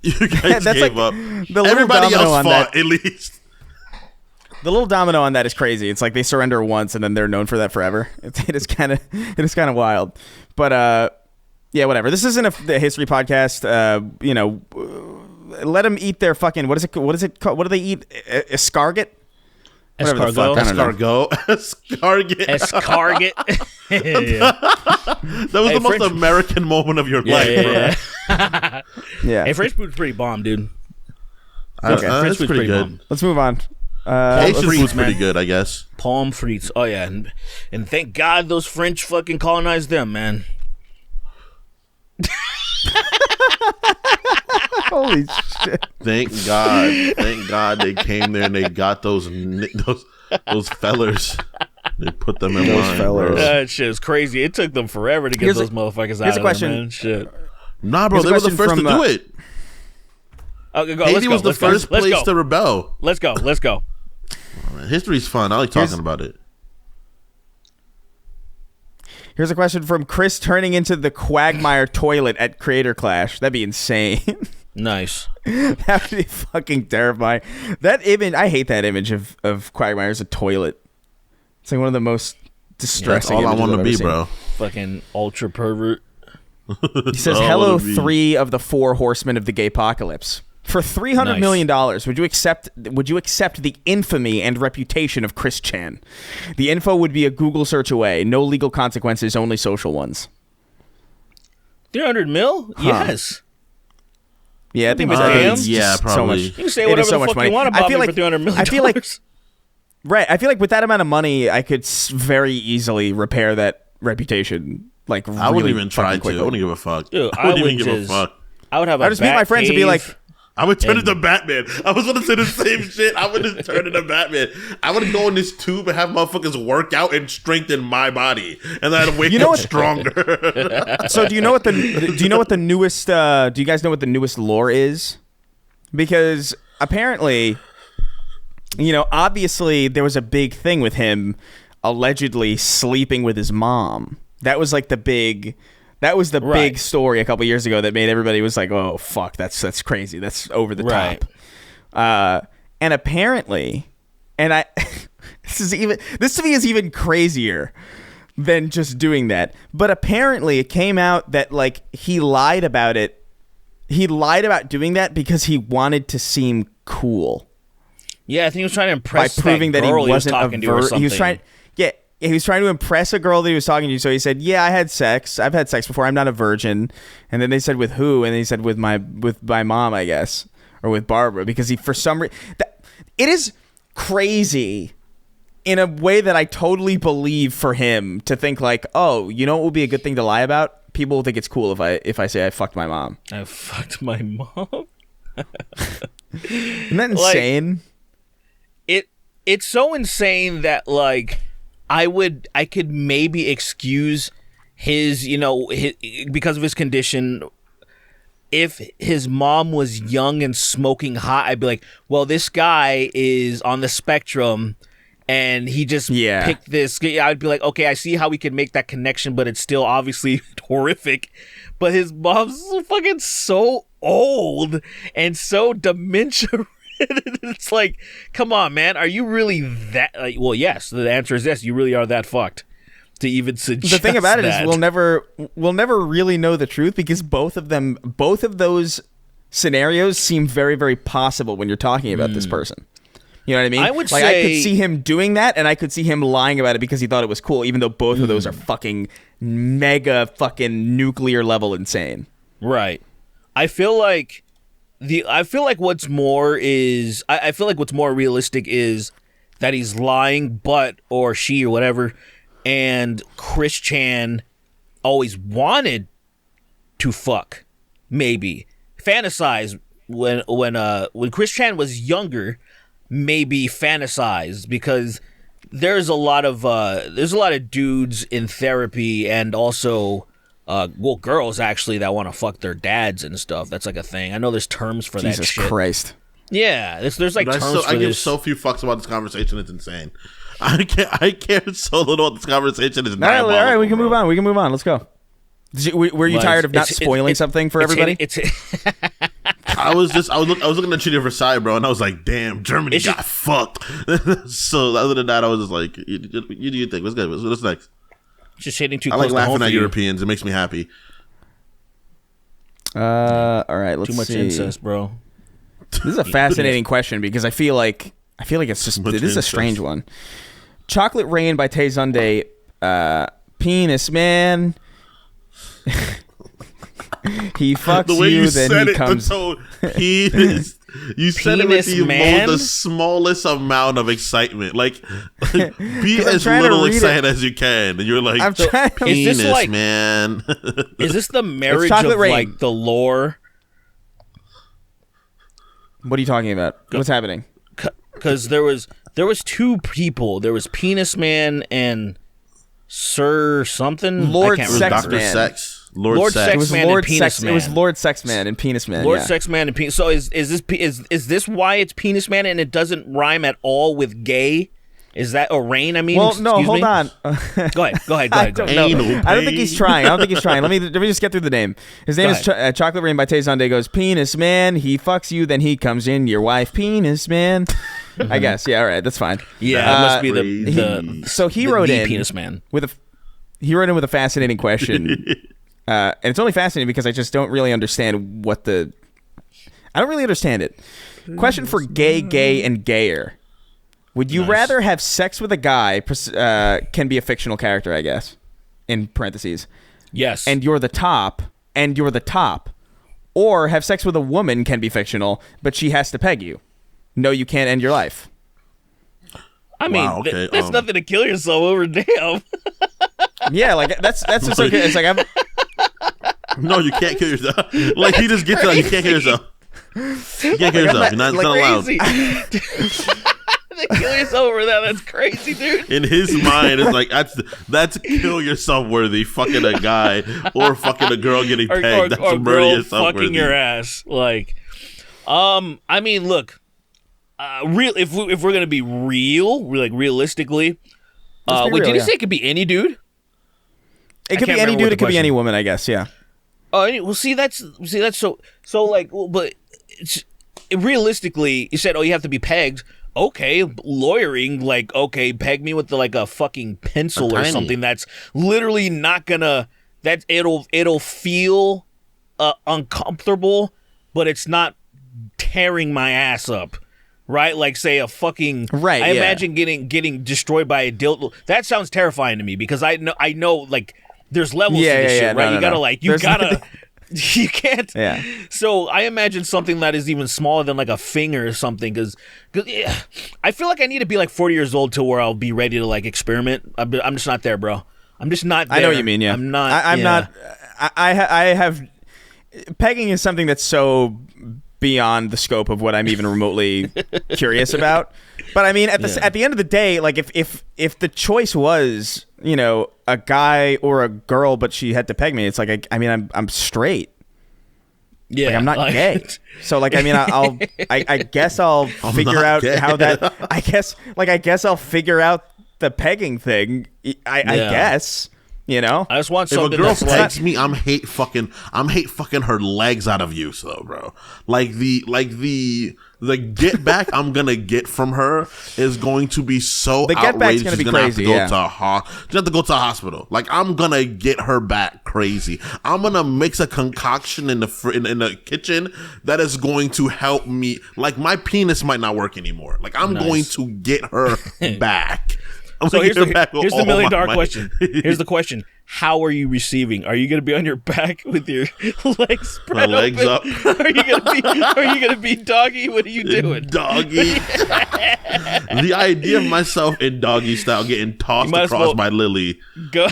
You guys gave up." Everybody else fought at least. The little domino on that is crazy. It's like they surrender once and then they're known for that forever. It is kind of wild. But yeah, whatever. This isn't a history podcast. Let them eat their fucking what is it called? What do they eat? Escargot? Escargot. Escargot. That was the most American moment of your life, bro. Yeah. Hey, French food's pretty bomb, dude. Okay, French food's pretty good. Let's move on. Asian food's pretty good, I guess. Palm frites. Oh yeah, and thank God those French fucking colonized them, man. Holy shit! Thank God they came there and they got those fellers. They put them in line. Fellers. That shit is crazy. It took them forever to get those motherfuckers out of there, man. Shit. Nah, bro, they were the first to do it. Okay, go. Haiti was the first place to rebel. Let's go. Oh, man, history's fun. I like talking about it. Here's a question from Chris turning into the Quagmire toilet at Creator Clash. That'd be insane. Nice. That would be fucking terrifying. That image, I hate that image of Quagmire as a toilet. It's like one of the most distressing. That's all I want to be, bro. Fucking ultra pervert. He says, "Hello, 3 of the 4 horsemen of the gay apocalypse. For $300 million, would you accept the infamy and reputation of Chris Chan? The info would be a Google search away. No legal consequences, only social ones." 300 mil? Huh. Yes. Yeah, I think yeah, probably. So much. You can say whatever the fuck you want about me for $300 million. I feel like, right. I feel like with that amount of money, I could very easily repair that reputation. Like, I wouldn't even try to. I wouldn't give a fuck. Dude, I wouldn't even give a fuck. I would have I just meet my friends and be like, I would turn into Batman. I was going to say the same shit. I would just turn into Batman. I would go in this tube and have motherfuckers work out and strengthen my body, and then I'd wake up stronger. So do you guys know what the newest lore is? Because apparently, obviously there was a big thing with him allegedly sleeping with his mom. That was like the big. That was the big story a couple years ago that made everybody was like, "Oh fuck, that's crazy. That's over the top." And apparently, this to me is even crazier than just doing that. But apparently, it came out that like he lied about it. He lied about doing that because he wanted to seem cool. Yeah, I think he was trying to impress by proving that he wasn't talking to or something. He was trying. Yeah. He was trying to impress a girl that he was talking to, so he said, "Yeah, I had sex. I've had sex before. I'm not a virgin." And then they said, "With who?" And he said, "With my mom, I guess, or with Barbara," because he for some reason it is crazy in a way that I totally believe for him to think like, "Oh, you know what would be a good thing to lie about? People will think it's cool if I say I fucked my mom." I fucked my mom. Isn't that insane? It's so insane that like. I could maybe excuse his, because of his condition. If his mom was young and smoking hot, I'd be like, well, this guy is on the spectrum and he just picked this. I'd be like, okay, I see how we can make that connection, but it's still obviously horrific. But his mom's fucking so old and so dementia. It's like, come on, man. Are you really that? Well, yes. The answer is yes. You really are that fucked to even suggest. The thing about it that. is we'll never really know the truth because both of those scenarios seem very, very possible when you're talking about this person. You know what I mean? I would I say could see him doing that, and I could see him lying about it because he thought it was cool, even though both of those are fucking mega fucking nuclear level insane. Right. I feel like what's more realistic is that he's lying, or she or whatever, and Chris Chan always wanted to fuck, maybe fantasize when Chris Chan was younger, maybe fantasize, because there's a lot of dudes in therapy and also girls actually that want to fuck their dads and stuff. That's like a thing. I know there's terms for that shit. Jesus Christ. Yeah, there's like terms for this. I give so few fucks about this conversation. It's insane. I care so little about this conversation. It's all right, we can move on. Let's go. Were you tired of not spoiling something for everybody? I was looking at Cheetah Versailles, bro, and I was like, damn, Germany got fucked. So other than that, I was just like, you do you think? What's good? What's next? Just hitting too I close like to home laughing for at you. Europeans. It makes me happy. All right, let's see. Too much incest, bro. This is a fascinating question because I feel like it's just this is a strange one. Chocolate Rain by Tay Sunday, penis man. He fucks The way you then said he it, comes. Penis. You said it with man? the smallest amount of excitement. Like be I'm as trying to little read excited as you can. And you're like, I'm trying to- penis, Is this like- man. Is this the marriage Chocolate of Rain. like the lore? What are you talking about? What's happening? Because there was two people. There was Penis Man and Sir something. Lord I can't Sex remember. Dr. Man. Sex. Lord Lord Sex Sex. It was Man Lord and Penis Sex. Man. It was Lord Sex Man and Penis Man. Lord yeah. Sex Man and Penis. So is this why it's Penis Man and it doesn't rhyme at all with gay? Is that or rain? I mean, Well, no, excuse hold me? on. Go ahead. I don't know. Anal I don't think he's trying. Let me just get through the name. His name Go is Chocolate Rain by Tay Sunday. Goes penis man. He fucks you, then he comes in your wife. Penis man. I guess. Yeah. All right. That's fine. Yeah, it must be Crazy. So he the wrote in Penis Man. with a fascinating question, and it's only fascinating because I just don't really understand I don't really understand it. Question for gay, and gayer. Would you rather have sex with a guy? Can be a fictional character, I guess, in parentheses. Yes. And you're the top, or have sex with a woman can be fictional, but she has to peg you. No, you can't end your life. I mean, Wow, okay, there's nothing to kill yourself over. Damn. Yeah, like that's just like it's like No, you can't kill yourself. Like he just gets it. You can't kill yourself. You can't kill yourself. You're not, it's not allowed. Crazy. Kill yourself over that. That's crazy, dude. In his mind, it's like that's kill yourself worthy. Fucking a guy or fucking a girl getting pegged. That's or murder girl yourself fucking worthy. your ass. Like, I mean, look, if we're gonna be realistically, Let's be wait, real, did you yeah. say it could be any dude? It could be can't any remember what dude. the It could be question any is. woman. I guess. Yeah. Oh, well, see, that's so like, well, but it's, realistically, you said, oh, you have to be pegged. Okay, lawyering, like, okay, peg me with like a fucking pencil or tiny. something that's literally not gonna, that it'll feel uncomfortable, but it's not tearing my ass up. Right, like say a fucking right. I yeah. imagine getting destroyed by a dildo. That sounds terrifying to me because I know like there's levels to this shit, right? No, you gotta no. like you There's gotta nothing- you can't. Yeah. So I imagine something that is even smaller than like a finger or something, because I feel like I need to be like 40 years old to where I'll be ready to like experiment. I'm just not there, bro. I'm just not there. I know what you mean. Yeah. I'm not. I'm not. I have pegging is something that's so beyond the scope of what I'm even remotely curious about. But I mean, at the end of the day, like if the choice was, you know, a guy or a girl, but she had to peg me, it's like I'm straight. Yeah, like, I'm not gay. So like, I mean, I guess I'll figure out gay. how that. I guess I'll figure out the pegging thing. I guess. You know, I just want if a something girl that's pegs like, me, I'm hate fucking her legs out of use though, bro. Like the get back I'm gonna get from her is going to be so the get back's outrageous. gonna be She's gonna crazy. have to go to a hospital. Like I'm gonna get her back crazy. I'm gonna mix a concoction in the kitchen that is going to help me. Like my penis might not work anymore. Like I'm going to get her back. So here's the $1,000,000 question. Here's the question: how are you receiving? Are you going to be on your back with your legs spread legs open? up? Are you going to be doggy? What are you doing? Doggy. The idea of myself in doggy style getting tossed across by Lily. Go.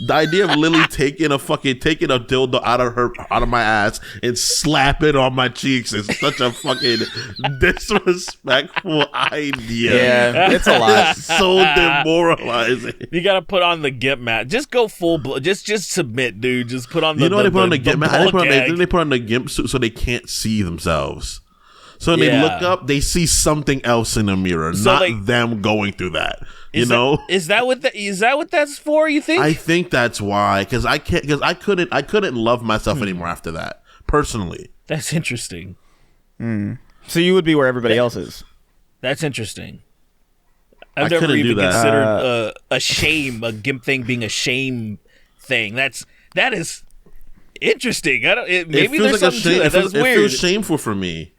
The idea of Lily taking a dildo out of my ass and slap it on my cheeks is such a fucking disrespectful idea. Yeah, it's a lot. It's so demoralizing. You got to put on the gimp mat. Just go full. Just submit, dude. Just put on the. You know what they put on the gimp mat? They They put on the gimp suit so they can't see themselves. So when they look up, they see something else in the mirror, not them going through that. You know? Is that what that's for? You think? I think that's why, because I couldn't love myself anymore after that. Personally, that's interesting. So you would be where everybody else is. That's interesting. I've never even considered a gimp thing being a shame thing. That is interesting. Maybe there's something to that. That's weird. It feels shameful for me.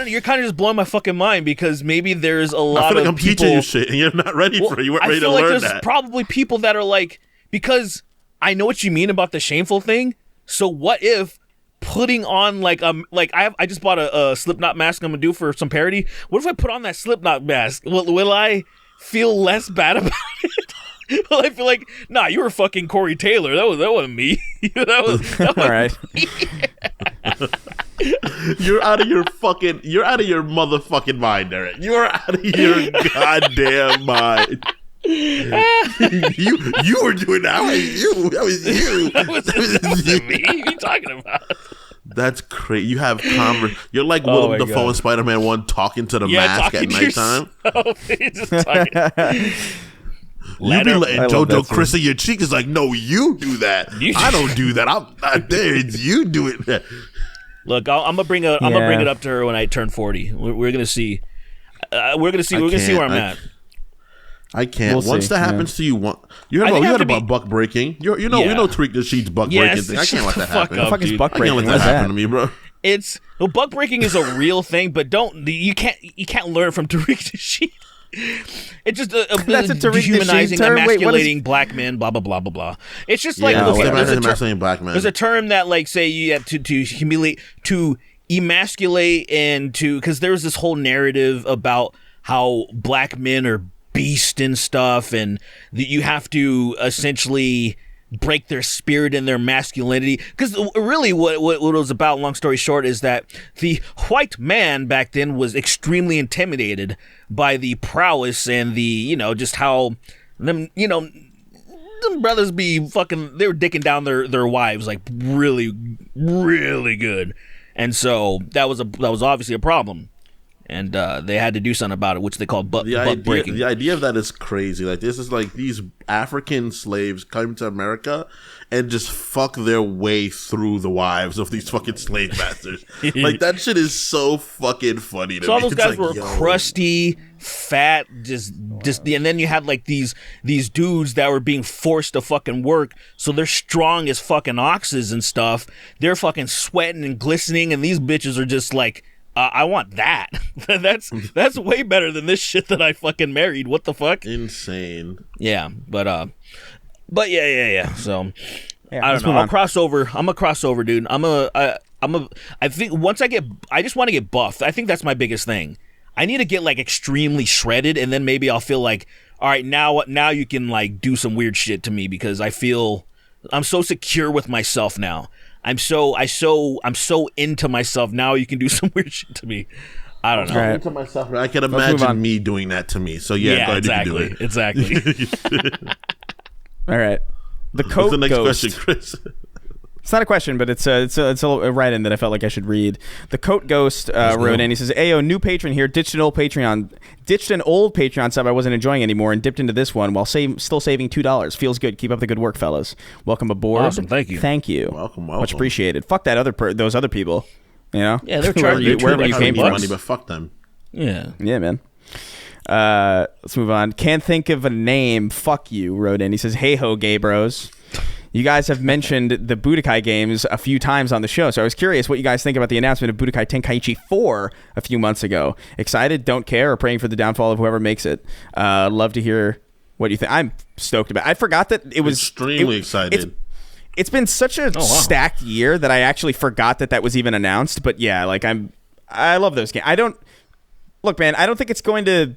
You're kind of just blowing my fucking mind because maybe there's a lot of people. I'm teaching you shit and you're not ready for it. You weren't ready to learn that. I feel like there's probably people that are like, because I know what you mean about the shameful thing. So what if putting on I just bought a Slipknot mask I'm gonna do for some parody. What if I put on that Slipknot mask? Will I feel less bad about it? Well, I feel like, nah, you were fucking Corey Taylor. That wasn't me. that was all right. You're out of your motherfucking mind, Derek. You are out of your goddamn mind. you were doing that. That was you. That wasn't me. What are you talking about? That's crazy. You have You're like Willem Dafoe in Spider-Man 1 talking to the mask at nighttime. You be letting JoJo Chris in your cheek. Is like, no, you do that. I don't do that. I'm not there. It's you do it. Look, I'm gonna bring it up to her when I turn 40. We're gonna see. We're gonna see where I'm at. I can't. Once that happens to you, you heard about buck breaking. We know Tariq Nasheed's buck breaking thing. I can't let that happen. What the fuck is buck breaking? I can't let that happen to me, bro. Buck breaking is a real thing, but you can't learn from Tariq Nasheed. It's just that's a dehumanizing, term. emasculating black men, blah blah blah blah blah. It's just like there's a term that like say you have to humiliate, to emasculate, and because there's this whole narrative about how black men are beast and stuff, and that you have to essentially break their spirit and their masculinity. Because really what it was about, long story short, is that the white man back then was extremely intimidated by the prowess and the, just how them brothers be fucking, they were dicking down their wives like really, really good. And so that was obviously a problem. And they had to do something about it, which they called buck breaking. The idea of that is crazy. Like, this is like these African slaves come to America and just fuck their way through the wives of these fucking slave masters. Like, that shit is so fucking funny to me. So all those guys were crusty, fat, just, and then you had like these dudes that were being forced to fucking work, so they're strong as fucking oxes and stuff. They're fucking sweating and glistening, and these bitches are just like, I want that. That's way better than this shit that I fucking married. What the fuck? Insane. Yeah, but yeah. So yeah, I don't know. I'm a crossover, dude. I think once I just want to get buffed. I think that's my biggest thing. I need to get like extremely shredded, and then maybe I'll feel like, all right, now you can like do some weird shit to me, because I feel I'm so secure with myself now. I'm so into myself now. You can do some weird shit to me. I don't know. I'm into myself. I can imagine me doing that to me. So yeah, go ahead, exactly, you can do it. Exactly. All right. The What's coat the next ghost. question, Chris? It's not a question, but it's a write-in that I felt like I should read. The Coat Ghost wrote in. He says, "Ayo, new patron here. Ditched an old Patreon sub I wasn't enjoying anymore and dipped into this one while still saving $2. Feels good. Keep up the good work, fellas. Welcome aboard. Awesome. Thank you. Thank you. Welcome. Much appreciated. Fuck that those other people. You know. Yeah, they're wherever charging wherever you came from. money, but fuck them. Yeah. Yeah, man. Let's move on. Can't think of a name. Fuck you. Wrote in. He says, "Hey ho, gay bros. You guys have mentioned the Budokai games a few times on the show, so I was curious what you guys think about the announcement of Budokai Tenkaichi 4 a few months ago. Excited, don't care, or praying for the downfall of whoever makes it? Love to hear what you think." I'm stoked about it. I forgot that it was... Extremely excited. It's been such a stacked year that I actually forgot that was even announced, but yeah, like I love those games. Look, man, I don't think it's going to...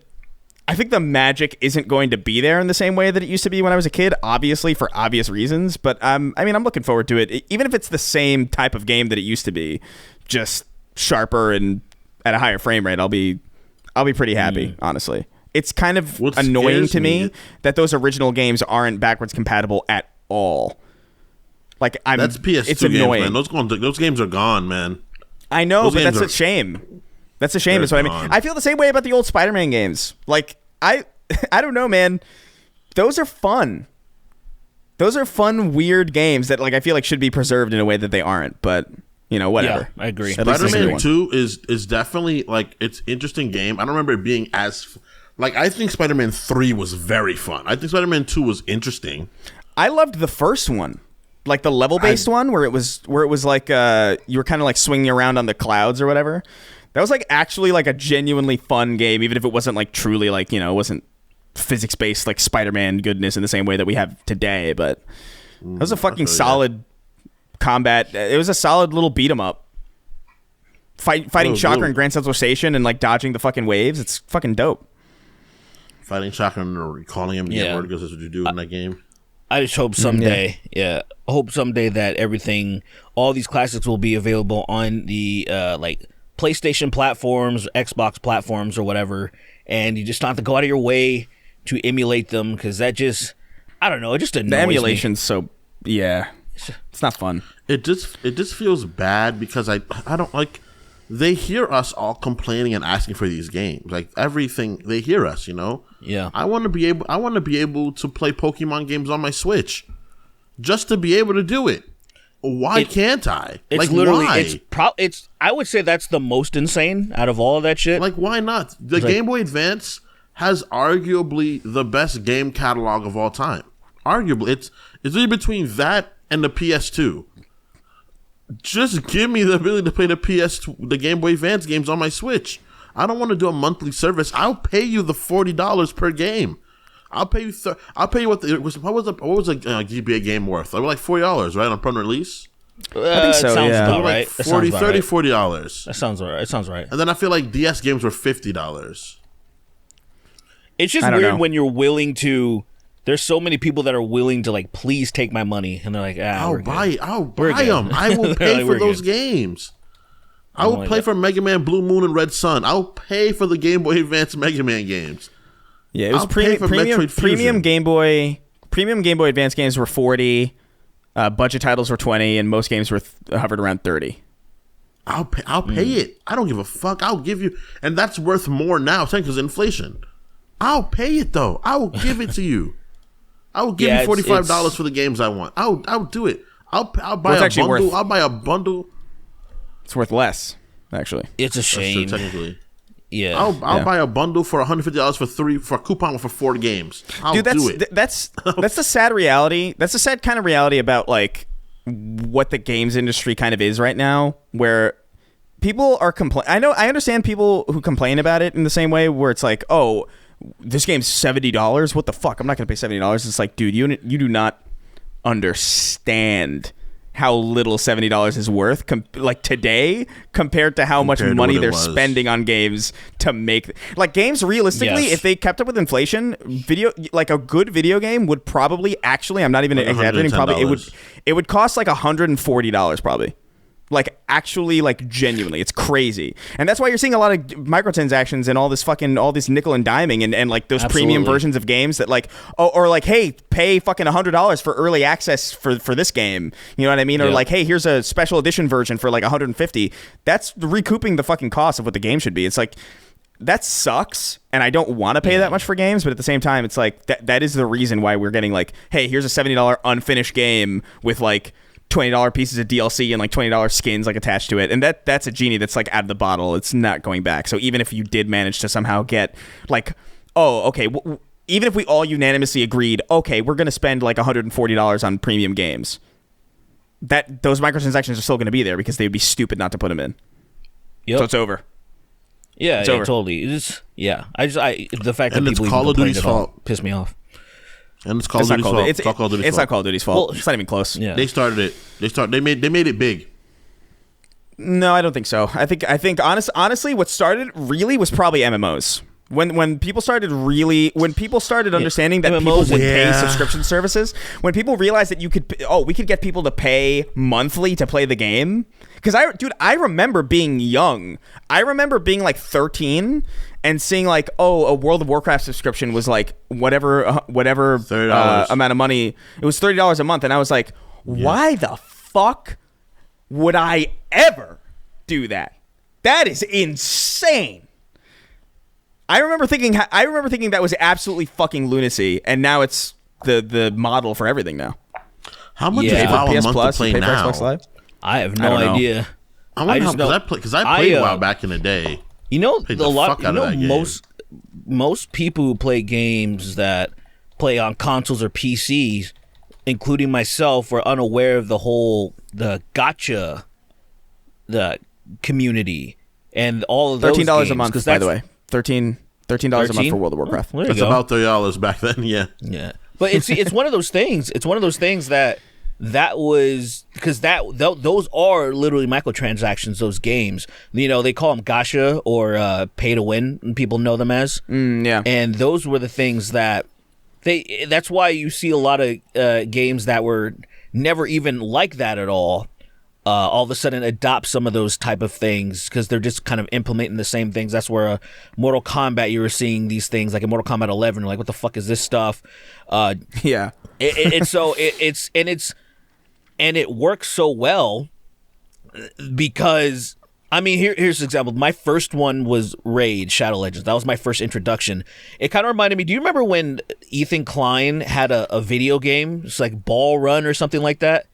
I think the magic isn't going to be there in the same way that it used to be when I was a kid, obviously for obvious reasons. But I'm looking forward to it, even if it's the same type of game that it used to be, just sharper and at a higher frame rate. I'll be pretty happy, honestly. It's kind of annoying to me that those original games aren't backwards compatible at all. Like that's PS2 it's games, annoying. man. Those games are gone, man. I know, but that's a shame. That's a shame. Is what I mean. I feel the same way about the old Spider-Man games. Like I don't know, man. Those are fun. Those are fun, weird games that like I feel like should be preserved in a way that they aren't. But you know, whatever. Yeah, I agree. Spider-Man 2 is definitely like it's interesting game. I don't remember it being as like I think Spider-Man 3 was very fun. I think Spider-Man 2 was interesting. I loved the first one. Like the level-based one where it was like you were kind of like swinging around on the clouds or whatever. That was like actually like a genuinely fun game, even if it wasn't like truly like, you know, it wasn't physics-based like Spider-Man goodness in the same way that we have today. But it was a fucking solid combat. It was a solid little beat 'em up. Fighting Shocker in Grand Central Station and like dodging the fucking waves. It's fucking dope. Fighting Shocker and recalling him to get word because that's what you do in that game. I just hope someday, hope someday that all these classics will be available on the like PlayStation platforms, Xbox platforms, or whatever, and you just don't have to go out of your way to emulate them because that just, I don't know, it just annoys the emulation's me. So it's not fun. It just feels bad because I don't like. They hear us all complaining and asking for these games. Like everything, they hear us. You know. Yeah. I want to be able to play Pokemon games on my Switch, just to be able to do it. Why can't I? It's like literally why? it's I would say that's the most insane out of all of that shit. Like why not? The Game Boy Advance has arguably the best game catalog of all time. Arguably, it's really between that and the PS2. Just give me the ability to play the Game Boy Advance games on my Switch. I don't want to do a monthly service. I'll pay you the $40 per game. I'll pay you. I'll pay you what was a GBA game worth? Like $40, right, on permanent release. I think so. Sounds Yeah, about like right. $40. That sounds right. It sounds right. And then I feel like DS games were $50. It's just weird when you're willing to. There's so many people that are willing to like, please take my money, and they're like, I'll buy them. I will pay for those games. I will pay for Mega Man Blue Moon and Red Sun. I'll pay for the Game Boy Advance Mega Man games. Yeah, it was premium Game Boy Advance games were $40, budget titles were $20, and most games were hovered around $30. I'll pay it. I don't give a fuck. I'll give you, and that's worth more now, because inflation. I'll pay it though. I will give it to you. I will give you $45 for the games I want. I'll do it. I'll buy a bundle. I'll buy a bundle. It's worth less, actually. It's a shame. That's true, technically. Yeah. I'll buy a bundle for $150 for a coupon for 4 games. I'll do it. That's the sad reality. That's the sad kind of reality about like what the games industry kind of is right now, where people are I understand people who complain about it in the same way, where it's like, oh, this game's $70. What the fuck? I'm not gonna pay $70. It's like, dude, you do not understand how little $70 is worth, like today, compared to how much money they're spending on games to make. Like games, realistically, if they kept up with inflation, like a good video game would probably actually, I'm not even exaggerating, probably it would cost like $140 probably. Like actually, like genuinely, it's crazy, and that's why you're seeing a lot of microtransactions and all this nickel and diming and like those premium versions of games that like, or like, hey, pay fucking $100 for early access for this game, you know what I mean? Or like, hey, here's a special edition version for like $150. That's recouping the fucking cost of what the game should be. It's like that sucks, and I don't want to pay that much for games, but at the same time, it's like that is the reason why we're getting like, hey, here's a $70 unfinished game with like $20 pieces of DLC and like $20 skins like attached to it, and that's a genie that's like out of the bottle. It's not going back. So even if you did manage to somehow get like, even if we all unanimously agreed, okay, we're gonna spend like $140 on premium games, that those microtransactions are still gonna be there because they would be stupid not to put them in. So it's over. Yeah, it's over. Totally. It's the fact that people Call of Duty's fault pissed me off. And it's Call of Duty's fault. It's not Call of Duty's fault. Well, it's not even close. Yeah. They started it. They made it big. No, I don't think so. I think honestly, what started really was probably MMOs. When people started understanding that MMOs, people would pay subscription services, when people realized that we could get people to pay monthly to play the game. Because I remember being young. I remember being like 13 and seeing like, a World of Warcraft subscription was like whatever amount of money. It was $30 a month, and I was like, why the fuck would I ever do that? That is insane. I remember thinking that was absolutely fucking lunacy, and now it's the model for everything now. How much is WoW a month to play now? I have no idea. I wonder because I played WoW back in the day. You know, most people who play games that play on consoles or PCs, including myself, were unaware of the gacha, the community, and all of those $13 a month, by the way. $13 a month for World of Warcrapt. That's about $30 back then. Yeah. But it's one of those things. It's one of those things that was because those are literally microtransactions. Those games, you know, they call them gacha or pay to win, and people know them as. And those were the things that that's why you see a lot of games that were never even like that at all of a sudden adopt some of those type of things because they're just kind of implementing the same things. That's where Mortal Kombat, you were seeing these things like in Mortal Kombat 11, you're like, what the fuck is this stuff? And it works so well because, I mean, here's an example. My first one was Raid Shadow Legends. That was my first introduction. It kind of reminded me, do you remember when Ethan Klein had a video game? It's like Ball Run or something like that?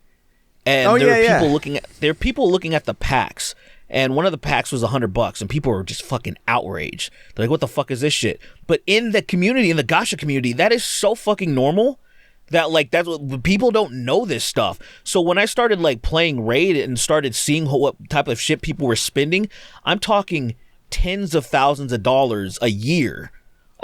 And there were people looking at the packs, and one of the packs was $100, and people were just fucking outraged. They're like, "What the fuck is this shit?" But in the community, in the gacha community, that is so fucking normal that like that's what people don't know this stuff. So when I started like playing Raid and started seeing what type of shit people were spending, I'm talking tens of thousands of dollars a year.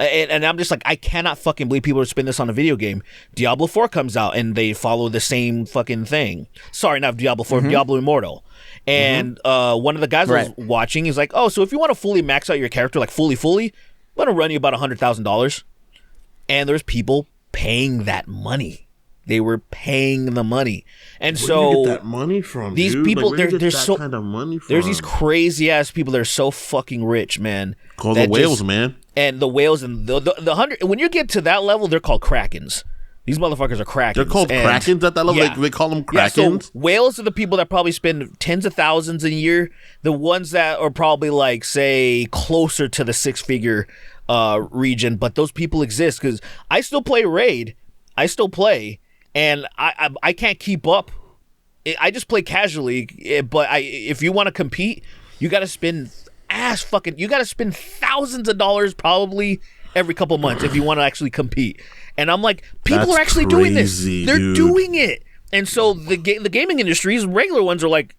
And I'm just like, I cannot fucking believe people would spend this on a video game. Diablo 4 comes out and they follow the same fucking thing. Sorry, not Diablo 4, Diablo Immortal. And one of the guys I was watching, he's like, oh, so if you want to fully max out your character, like fully, I'm going to run you about $100,000. And there's people paying that money. They were paying the money. And where so do you get that money from, these dude? people, like, they're so kind of money from? There's these crazy ass people that are so fucking rich, man. Call the whales, man. And the whales and the 100. When you get to that level, they're called krakens. These motherfuckers are krakens. They're called krakens at that level. Yeah. They call them krakens. Yeah, so whales are the people that probably spend tens of thousands a year. The ones that are probably like, say, closer to the six-figure region. But those people exist because I still play Raid. I still play, and I can't keep up. I just play casually. But if you want to compete, you got to spend you got to spend thousands of dollars probably every couple months if you want to actually compete. And I'm like, people are actually doing this. They're doing it. And so the gaming industries, regular ones, are like,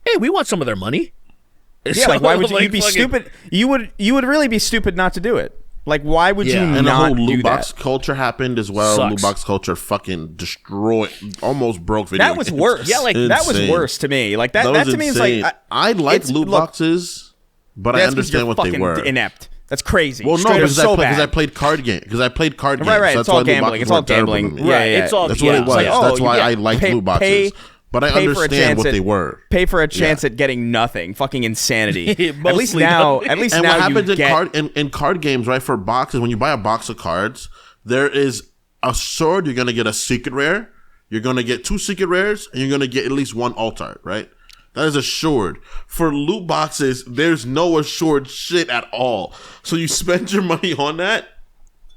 hey, we want some of their money. Yeah, so, like why would you be stupid? You would really be stupid not to do it. Like, why would you And the not whole do loot box that? culture happened as well. Sucks. Loot box culture fucking destroyed, almost broke video That was games. worse. Yeah, like, that was Insane. worse to me. Like that was to me is insane. like I like it's- loot look, boxes, but I that's 'cause understand you're what they fucking were. inept. That's crazy. Well, no, Straight up because so I bad. played card game. Because I played card games. Right. So It's that's why all loot gambling. boxes It's all were terrible to gambling. me. Yeah, Right, yeah. it's all- That's what yeah, it was. It's like, oh, That's why yeah, I like pay- loot boxes. pay- but I pay for a understand chance what at- they were. Pay for a chance at getting nothing. Fucking insanity. at least Mostly now. nothing. At least And now what happens you in get. in card games, right? For boxes, when you buy a box of cards, there is a sword. You're gonna get a secret rare. You're gonna get 2 secret rares, and you're gonna get at least 1 alt art, right? That is assured. For loot boxes, there's no assured shit at all. So you spend your money on that.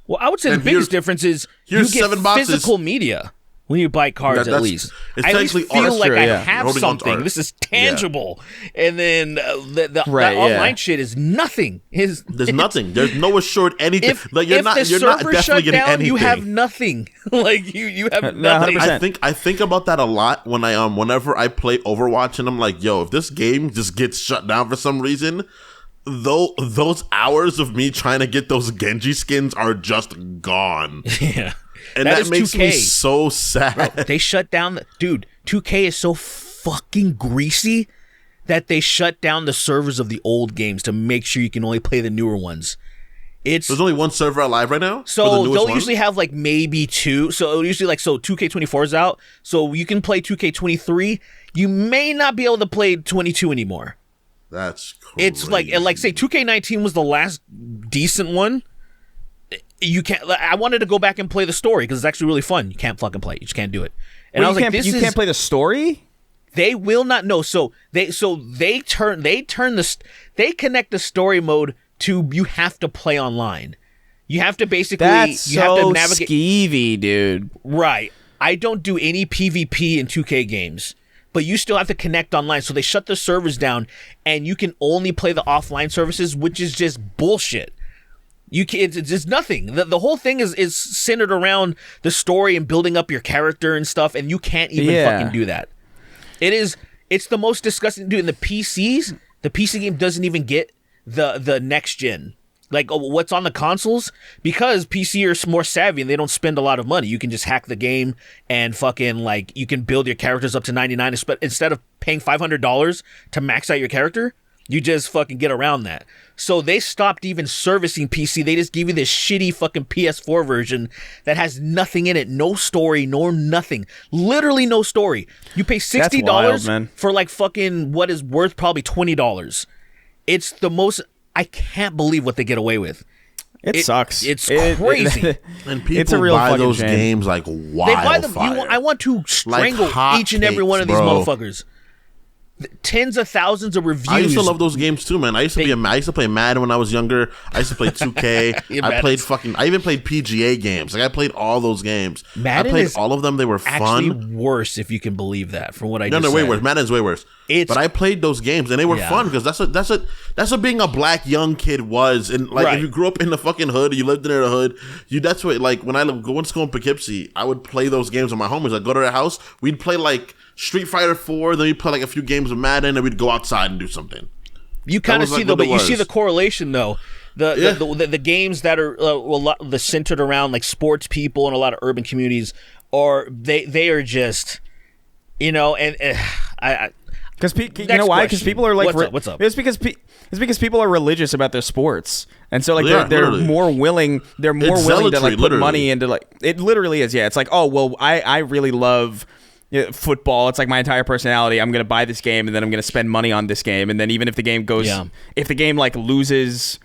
Well, I would say the And biggest difference is you here's get 7 boxes. physical media when you buy cards. At That's- least it's I at least technically feel art. like True, I yeah. have Holding on to something. art. This is tangible, and then that Right, yeah. online shit is nothing. There's nothing. There's no assured anything. If, Like you're if not. the You're not server definitely shut getting down, anything. you have nothing. Like you have No, nothing. 100%. I think about that a lot when I whenever I play Overwatch and I'm like, yo, if this game just gets shut down for some reason, though those hours of me trying to get those Genji skins are just gone. Yeah, And That that, is makes 2K. me so sad. They shut down the dude. 2K is so fucking greasy that they shut down the servers of the old games to make sure you can only play the newer ones. It's There's only one server alive right now. for the so newest they'll one? usually have like maybe 2. So usually like 2K24 is out, so you can play 2K23. You may not be able to play 22 anymore. That's crazy. It's like say 2K19 was the last decent one. You can't. I wanted to go back and play the story because it's actually really fun. You can't fucking play it. You just can't do it. And I was like, you can't play the story. They will not know. So they connect the story mode to you have to play online. You have to basically That's you have so to navigate. skeevy, dude. Right. I don't do any PvP in 2K games, but you still have to connect online. So they shut the servers down, and you can only play the offline services, which is just bullshit. You can, it's just nothing. The whole thing is centered around the story and building up your character and stuff, and you can't even fucking do that. It's the most disgusting. Dude, in the PC game doesn't even get the next gen. Like what's on the consoles, because PC are more savvy and they don't spend a lot of money. You can just hack the game and fucking like you can build your characters up to 99 instead of paying $500 to max out your character. You just fucking get around that. So they stopped even servicing PC. They just give you this shitty fucking PS4 version that has nothing in it. No story, nor nothing. Literally no story. You pay $60 wild, man. for like fucking what is worth probably $20. It's the most... I can't believe what they get away with. It sucks. It's crazy. And people It's a real buy fucking those shame. games like They buy them. wildfire. I want to strangle hot each and every one of these cakes, bro. motherfuckers. Tens of thousands of reviews. I used to love those games too, man. I used to play Madden when I was younger. I used to play 2K. Yeah, I even played PGA games. Like I played all those games. Madden I played is all of them. They were Actually fun. worse, if you can believe that, from what I No, just no, way said. worse. Madden's way worse. It's- But I played those games and they were Yeah. fun because that's what being a black young kid was. And like Right. if you grew up in the fucking hood, you lived in the hood. That's what like when I go to school in Poughkeepsie, I would play those games with my homies. I'd go to their house. We'd play like Street Fighter 4. Then we'd play like a few games of Madden, and we'd go outside and do something. You kind of was, see like, the, what but it you see was. the correlation though. Yeah. The games that are the centered around like sports people and a lot of urban communities, or they are just, and I Because you Next know why? Because question. people are like, What's up? It's because people are religious about their sports, and so like Yeah, they're literally. more willing. They're more It's willing to zealotry, like put literally. money into like it. Literally is. Yeah, it's like oh well, I really love football. It's like my entire personality. I'm gonna buy this game, and then I'm gonna spend money on this game, and then even if the game goes, Yeah. if the game like loses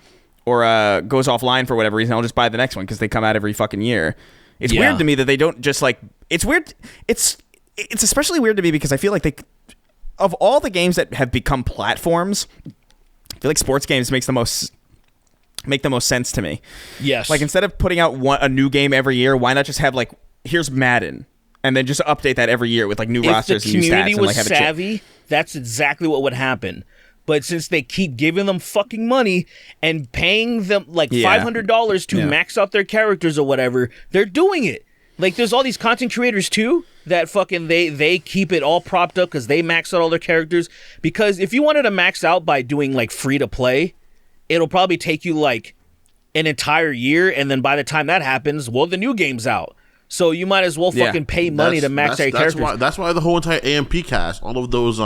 or goes offline for whatever reason, I'll just buy the next one because they come out every fucking year. It's Yeah. weird to me that they don't just like. It's weird. It's especially weird to me because I feel like of all the games that have become platforms, I feel like sports games make the most sense to me. yes, Like instead of putting out a new game every year, why not just have like here's Madden and then just update that every year with like new if the rosters and new stats community and was like have savvy, that's exactly what would happen. But since they keep giving them fucking money and paying them like Yeah. $500 to Yeah. max out their characters or whatever, they're doing it. Like there's all these content creators too that fucking they keep it all propped up because they max out all their characters. Because if you wanted to max out by doing like free to play, it'll probably take you like an entire year, and then by the time that happens, well, the new game's out. So you might as well fucking pay money to max out your characters. That's why the whole entire AMP cast, all of those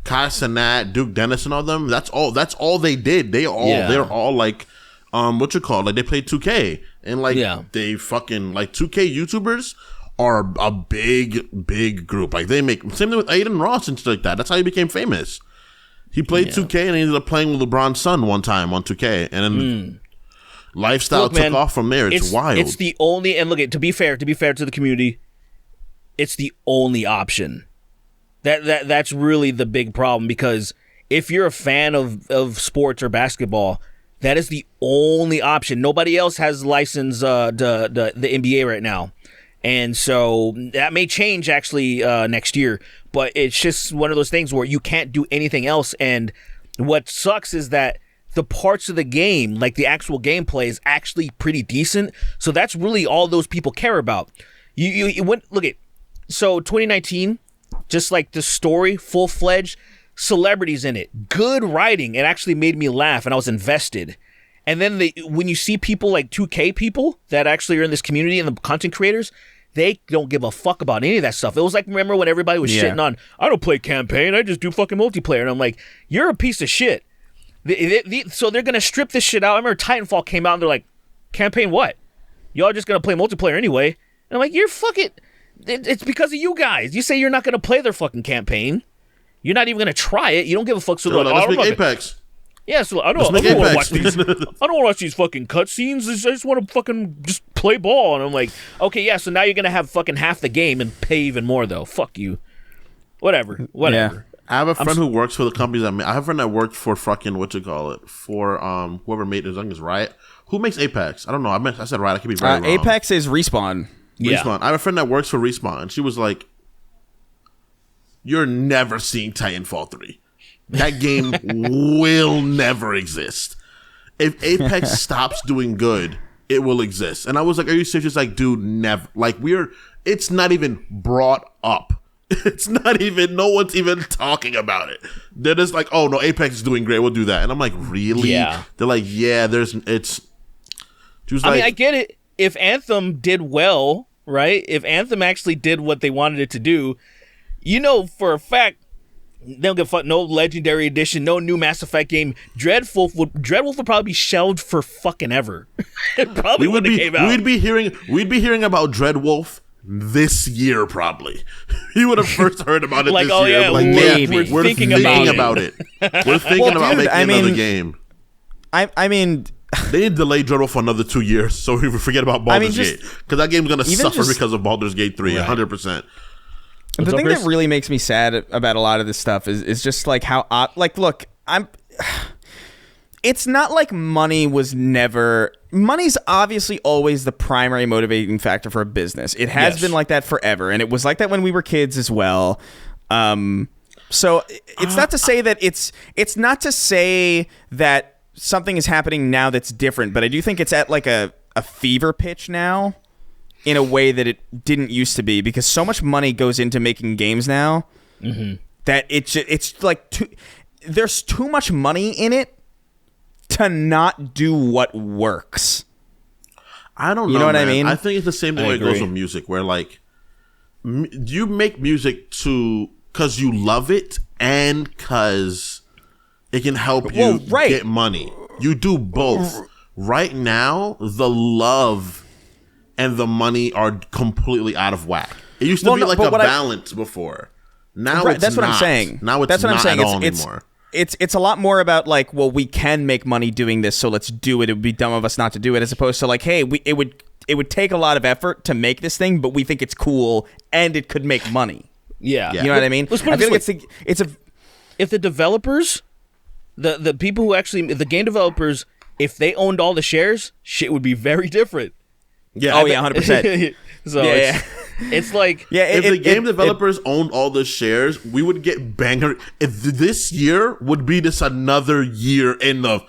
Kai Cenat, Duke Dennis, and all them. That's all they did. They're all like, what you call, like, they played 2K, and like they fucking, like, 2K YouTubers are a big group. Like, they make, same thing with Aiden Ross and shit like that. That's how he became famous. He played 2K and he ended up playing with LeBron's son one time on 2K, and then lifestyle took off from there. It's wild. It's the only, and look, to be fair to the community, it's the only option. That's really the big problem, because if you're a fan of sports or basketball, that is the only option. Nobody else has licensed the NBA right now. And so that may change actually next year, but it's just one of those things where you can't do anything else. And what sucks is that the parts of the game, like the actual gameplay, is actually pretty decent. So that's really all those people care about. You went, look at, so 2019, just like the story, full-fledged, celebrities in it, good writing. It actually made me laugh, and I was invested. And then when you see people like 2K people that actually are in this community and the content creators, they don't give a fuck about any of that stuff. It was like, remember when everybody was shitting on, I don't play campaign, I just do fucking multiplayer. And I'm like, you're a piece of shit. So they're going to strip this shit out. I remember Titanfall came out and they're like, campaign what? Y'all just going to play multiplayer anyway. And I'm like, you're fucking, it's because of you guys. You say you're not going to play their fucking campaign. You're not even going to try it. You don't give a fuck. So like, let's make Apex. Yeah, so I don't want to watch these. I don't want to watch these fucking cutscenes. I just want to fucking just play ball. And I'm like, okay, yeah. So now you're gonna have fucking half the game and pay even more though. Fuck you. Whatever. Yeah. I have a friend who works for the companies I have a friend that worked for fucking for whoever made it. I think it's Riot. Who makes Apex? I don't know. I said Riot. I could be very wrong. Apex is Respawn. Yeah. Respawn. I have a friend that works for Respawn, and she was like, "You're never seeing Titanfall 3. That game will never exist. If Apex stops doing good, it will exist." And I was like, are you serious? Like, dude, never. Like, it's not even brought up. It's not even, no one's even talking about it. They're just like, oh no, Apex is doing great, we'll do that. And I'm like, really? Yeah. They're like, yeah, I mean, I get it. If Anthem did well, right? If Anthem actually did what they wanted it to do, you know for a fact, they don't give a fuck. No Legendary Edition, no new Mass Effect game. Dreadwolf would probably be shelved for fucking ever. It probably wouldn't have came out. We'd be hearing about Dreadwolf this year, probably. You would have first heard about it like, this oh, year. Yeah, like, we're thinking about it. We're thinking about making another game. I mean, they need to delay Dreadwolf for another 2 years so we forget about Baldur's Gate, because that game's gonna suffer because of Baldur's Gate 3, 100%. The thing that really makes me sad about a lot of this stuff is just like how, like, look, it's not like money's obviously always the primary motivating factor for a business. It has been like that forever, and it was like that when we were kids as well. So it's not to say that it's not to say that something is happening now that's different, but I do think it's at like a fever pitch now, in a way that it didn't used to be, because so much money goes into making games now that it's like there's too much money in it to not do what works. I don't know. You know what man. I mean? I think it's the same way it goes with music, where like you make music because you love it and because it can help you get money. You do both. Right now, the love and the money are completely out of whack. It used to be like a balance before. Now it's that's not. What I'm saying. Now it's that's what not I'm saying. at all anymore. It's a lot more about like, well, we can make money doing this, so let's do it. It would be dumb of us not to do it, as opposed to like, hey, it would take a lot of effort to make this thing, but we think it's cool and it could make money. Yeah. You know what I mean? Let's put it this way. If the developers, the people who actually, the game developers, if they owned all the shares, shit would be very different. Yeah. Oh yeah, 100%. So It's like, Yeah, If the game developers owned all the shares, we would get banger. If this year would be just another year in the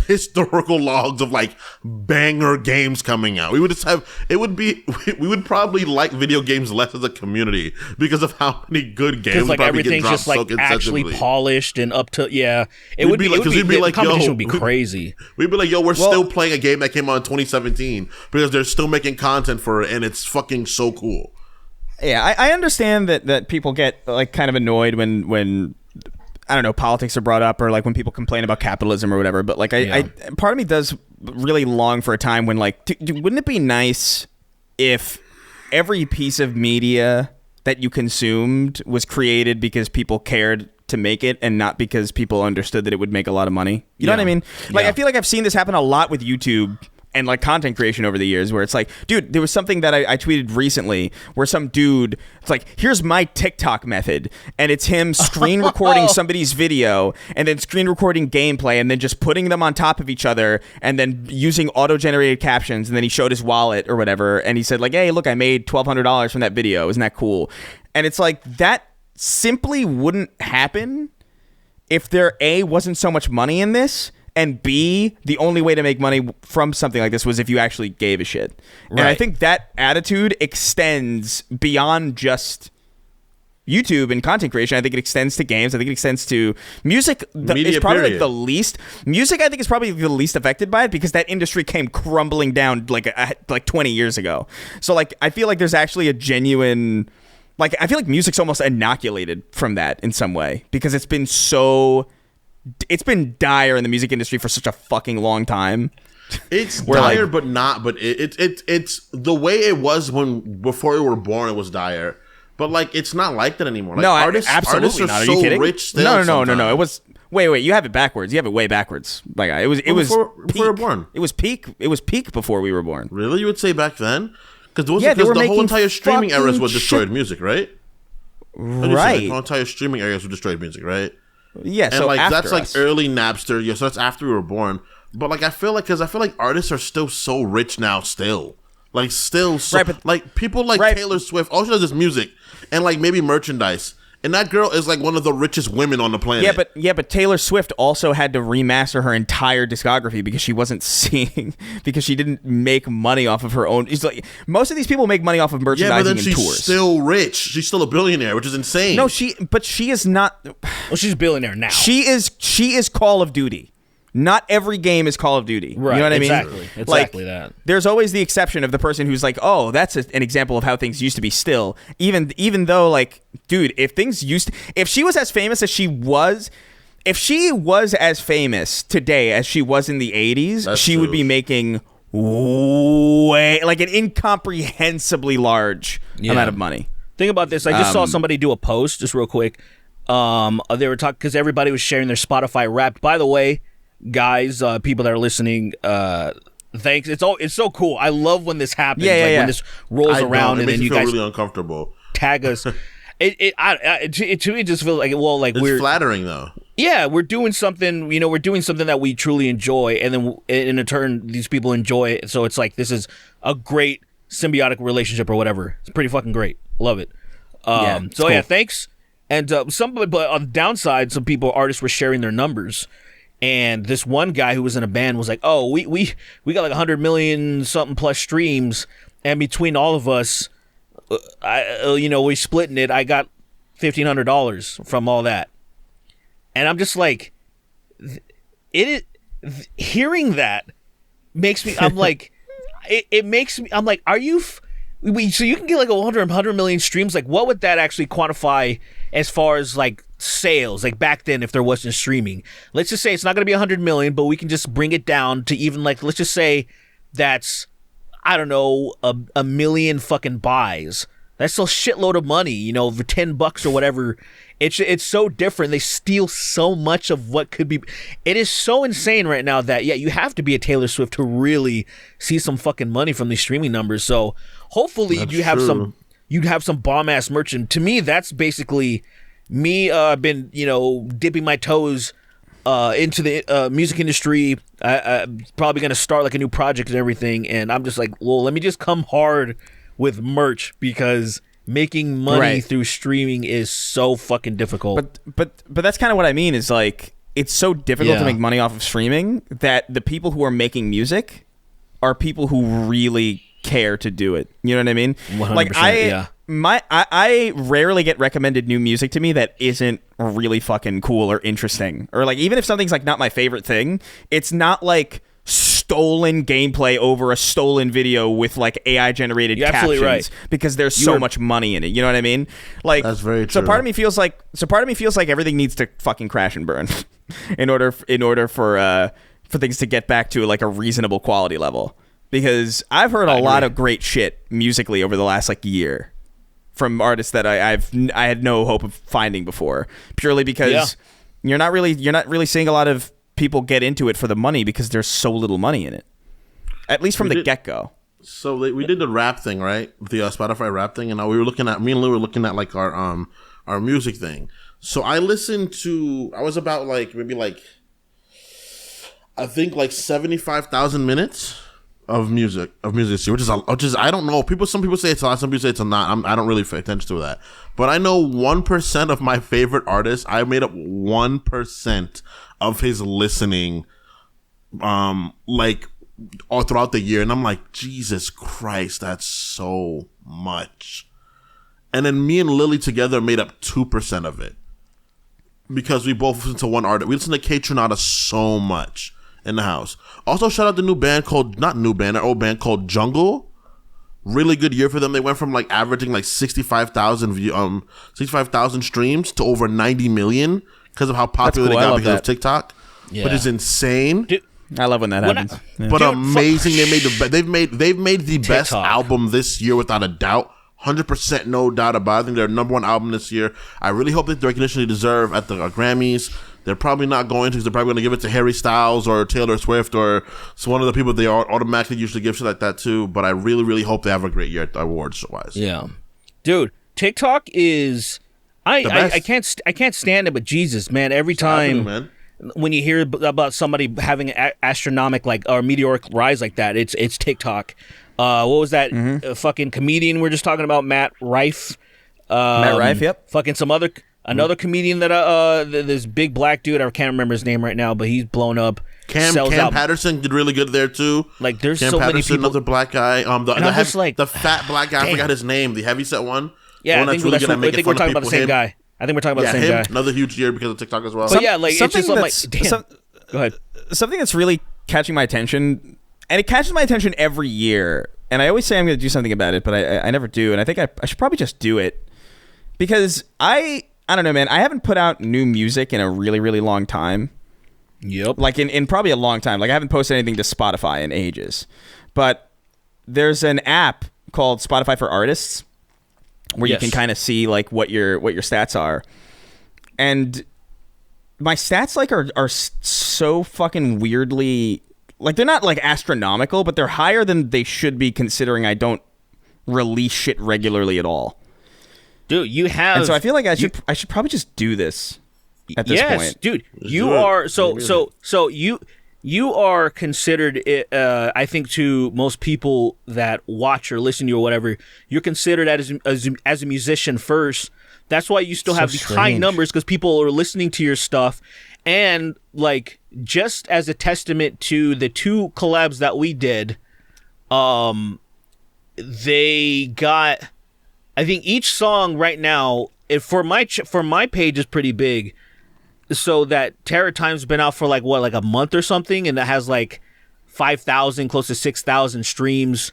historical logs of like banger games coming out. We would just have, it would be, we would probably like video games less as a community because of how many good games like probably everything's get just dropped like so actually consistently. polished and up to, it would be like, the competition would be crazy. We'd be like, yo, we're still playing a game that came out in 2017 because they're still making content for it and it's fucking so cool. Yeah, I understand that people get like kind of annoyed when I don't know, politics are brought up, or like when people complain about capitalism or whatever. But like, I part of me does really long for a time when like, wouldn't it be nice if every piece of media that you consumed was created because people cared to make it and not because people understood that it would make a lot of money? You know what I mean? Like, I feel like I've seen this happen a lot with YouTube and like content creation over the years, where it's like, dude, there was something that I tweeted recently where some dude, it's like, here's my TikTok method, and it's him screen recording somebody's video and then screen recording gameplay and then just putting them on top of each other and then using auto-generated captions, and then he showed his wallet or whatever and he said like, hey, look, I made $1,200 from that video, isn't that cool? And it's like, that simply wouldn't happen if there A, wasn't so much money in this, and B, the only way to make money from something like this was if you actually gave a shit. Right. And I think that attitude extends beyond just YouTube and content creation. I think it extends to games. I think it extends to music. It's probably like the least. Music, I think, is probably the least affected by it because that industry came crumbling down like 20 years ago. So like, I feel like there's actually a genuine, like, I feel like music's almost inoculated from that in some way because it's been dire in the music industry for such a fucking long time. It's dire, but not. But it's the way it was before we were born. It was dire, but like it's not like that anymore. Like, no, artists absolutely are not. Are so you kidding? rich still. No. It was wait. You have it backwards. You have it way backwards. Like it was before we were born. It was peak. It was peak before we were born. Really, you would say back then? Because they were the whole making entire streaming era is what fucking destroyed music, right? Right. The whole entire streaming era is what destroyed music, right? Yeah, and so like after that's like us. early Napster. Yeah, so that's after we were born. But like I feel like artists are still so rich now, still like still so Right, but- like people like right. Taylor Swift. All she does is music and like maybe merchandise. And that girl is like one of the richest women on the planet. But Taylor Swift also had to remaster her entire discography because she wasn't seeing because she didn't make money off of her own. It's like most of these people make money off of merchandising but then and she's tours. still rich. She's still a billionaire, which is insane. No, she is not. Well, she's a billionaire now. She is Call of Duty. Not every game is Call of Duty. Right, You know what I mean? exactly Like, that. There's always the exception of the person who's like, oh, that's an example of how things used to be still. Even though, like, dude, if she was as famous as she was, if she was as famous today as she was in the 80s, she would be making way, like, an incomprehensibly large amount of money. Think about this. I just saw somebody do a post, just real quick. They were talking, because everybody was sharing their Spotify Wrapped. By the way, guys, people that are listening, thanks. It's so cool. I love when this happens. When this rolls around and then you guys really uncomfortable. Tag us. It to me just feels like it's flattering though. Yeah, we're doing something. We're doing something that we truly enjoy, and then in turn, these people enjoy it. So it's like this is a great symbiotic relationship or whatever. It's pretty fucking great. Love it. Cool. Yeah, thanks. And but on the downside, some artists were sharing their numbers. And this one guy who was in a band was like, "Oh, we got like 100 million something plus streams, and between all of us, we splitting it. I got $1,500 from all that." And I'm just like, hearing that makes me. I'm like, it makes me. I'm like, are you? So you can get like 100 million streams. Like, what would that actually quantify as far as like sales? Like back then, if there wasn't streaming, let's just say it's not going to be 100 million, but we can just bring it down to even like, let's just say that's, I don't know, a million fucking buys. That's a shitload of money, for $10 or whatever. It's so different. They steal so much of what could be. It is so insane right now that you have to be a Taylor Swift to really see some fucking money from these streaming numbers. So hopefully you'd have some bomb ass merch. And to me, that's basically me. I've been dipping my toes into the music industry. I'm probably gonna start like a new project and everything. And I'm just like, well, let me just come hard with merch because making money Right. through streaming is so fucking difficult. But that's kind of what I mean is like it's so difficult to Yeah. make money off of streaming that the people who are making music are people who really care to do it. You know what I mean? 100%, Like yeah. I rarely get recommended new music to me that isn't really fucking cool or interesting. Or like even if something's like not my favorite thing, it's not like stolen gameplay over a stolen video with like AI generated You're captions absolutely right. because there's so much money in it. You know what I mean? Like That's very So true. part of me feels like everything needs to fucking crash and burn in order for things to get back to like a reasonable quality level. Because I've heard a lot of great shit musically over the last like year from artists that I had no hope of finding before, purely because you're not really seeing a lot of people get into it for the money because there's so little money in it, at least from the get-go. So we did the rap thing, right? The Spotify rap thing, and me and Lou were looking at like our music thing. So I was about like maybe like I think like 75,000 minutes of music this year, which is I don't know. Some people say it's a lot, some people say it's a not. I don't really pay attention to that, but I know 1% of my favorite artists. I made up 1% of his listening, like all throughout the year, and I'm like, Jesus Christ, that's so much. And then me and Lily together made up 2% of it because we both listen to one artist. We listen to K Tronada so much in the house. Also, shout out the our old band called Jungle. Really good year for them. They went from like averaging like 65,000 streams to over 90 million because of how popular cool. they I got love because of that. TikTok. Yeah. But it's insane. Dude, I love when that When happens. I- Yeah. But Dude, amazing. They've made the best TikTok. album this year without a doubt. 100% no doubt about it. I think they're number one album this year. I really hope they get the recognition they deserve at the Grammys. They're probably not going to because they're probably going to give it to Harry Styles or Taylor Swift or one of the people they automatically usually give shit like that too. But I really, really hope they have a great year at the awards wise. Yeah, dude, TikTok is I best. I can't stand it, but Jesus, man, every time Man. when you hear about somebody having an astronomical like or meteoric rise like that, it's TikTok. What was that fucking comedian we're just talking about, Matt Rife? Matt Rife, yep. Fucking another comedian that this big black dude, I can't remember his name right now, but he's blown up. Cam Patterson did really good there too. Like there's Cam so many Patterson, people. another black guy. I'm just like, the fat black guy. I damn. forgot his name. The heavyset one. Yeah, The I one think, that's really good at I making think we're fun talking of about the people. same guy. I think we're talking about the same him. guy. Another huge year because of TikTok as well. But yeah, like it's just I'm like, Something damn. Go ahead. Something that's really catching my attention, and it catches my attention every year, and I always say I'm going to do something about it, but I never do, and I think I should probably just do it because I don't know, man. I haven't put out new music in a really, really long time. Yep. Like in probably a long time. Like I haven't posted anything to Spotify in ages. But there's an app called Spotify for Artists where you Yes. can kind of see like what your stats are. And my stats like are so fucking weirdly like they're not like astronomical, but they're higher than they should be considering I don't release shit regularly at all. Dude, you have. And so I feel like I should probably just do this at this point. Dude, you do it. are so you are considered. I think to most people that watch or listen to you or whatever, you're considered as a musician first. That's why you still have these high strange. numbers because people are listening to your stuff, and like just as a testament to the 2 collabs that we did, they got. I think each song right now, for my page is pretty big. So that Terror Time's been out for like a month or something, and that has like 5,000, close to 6,000 streams,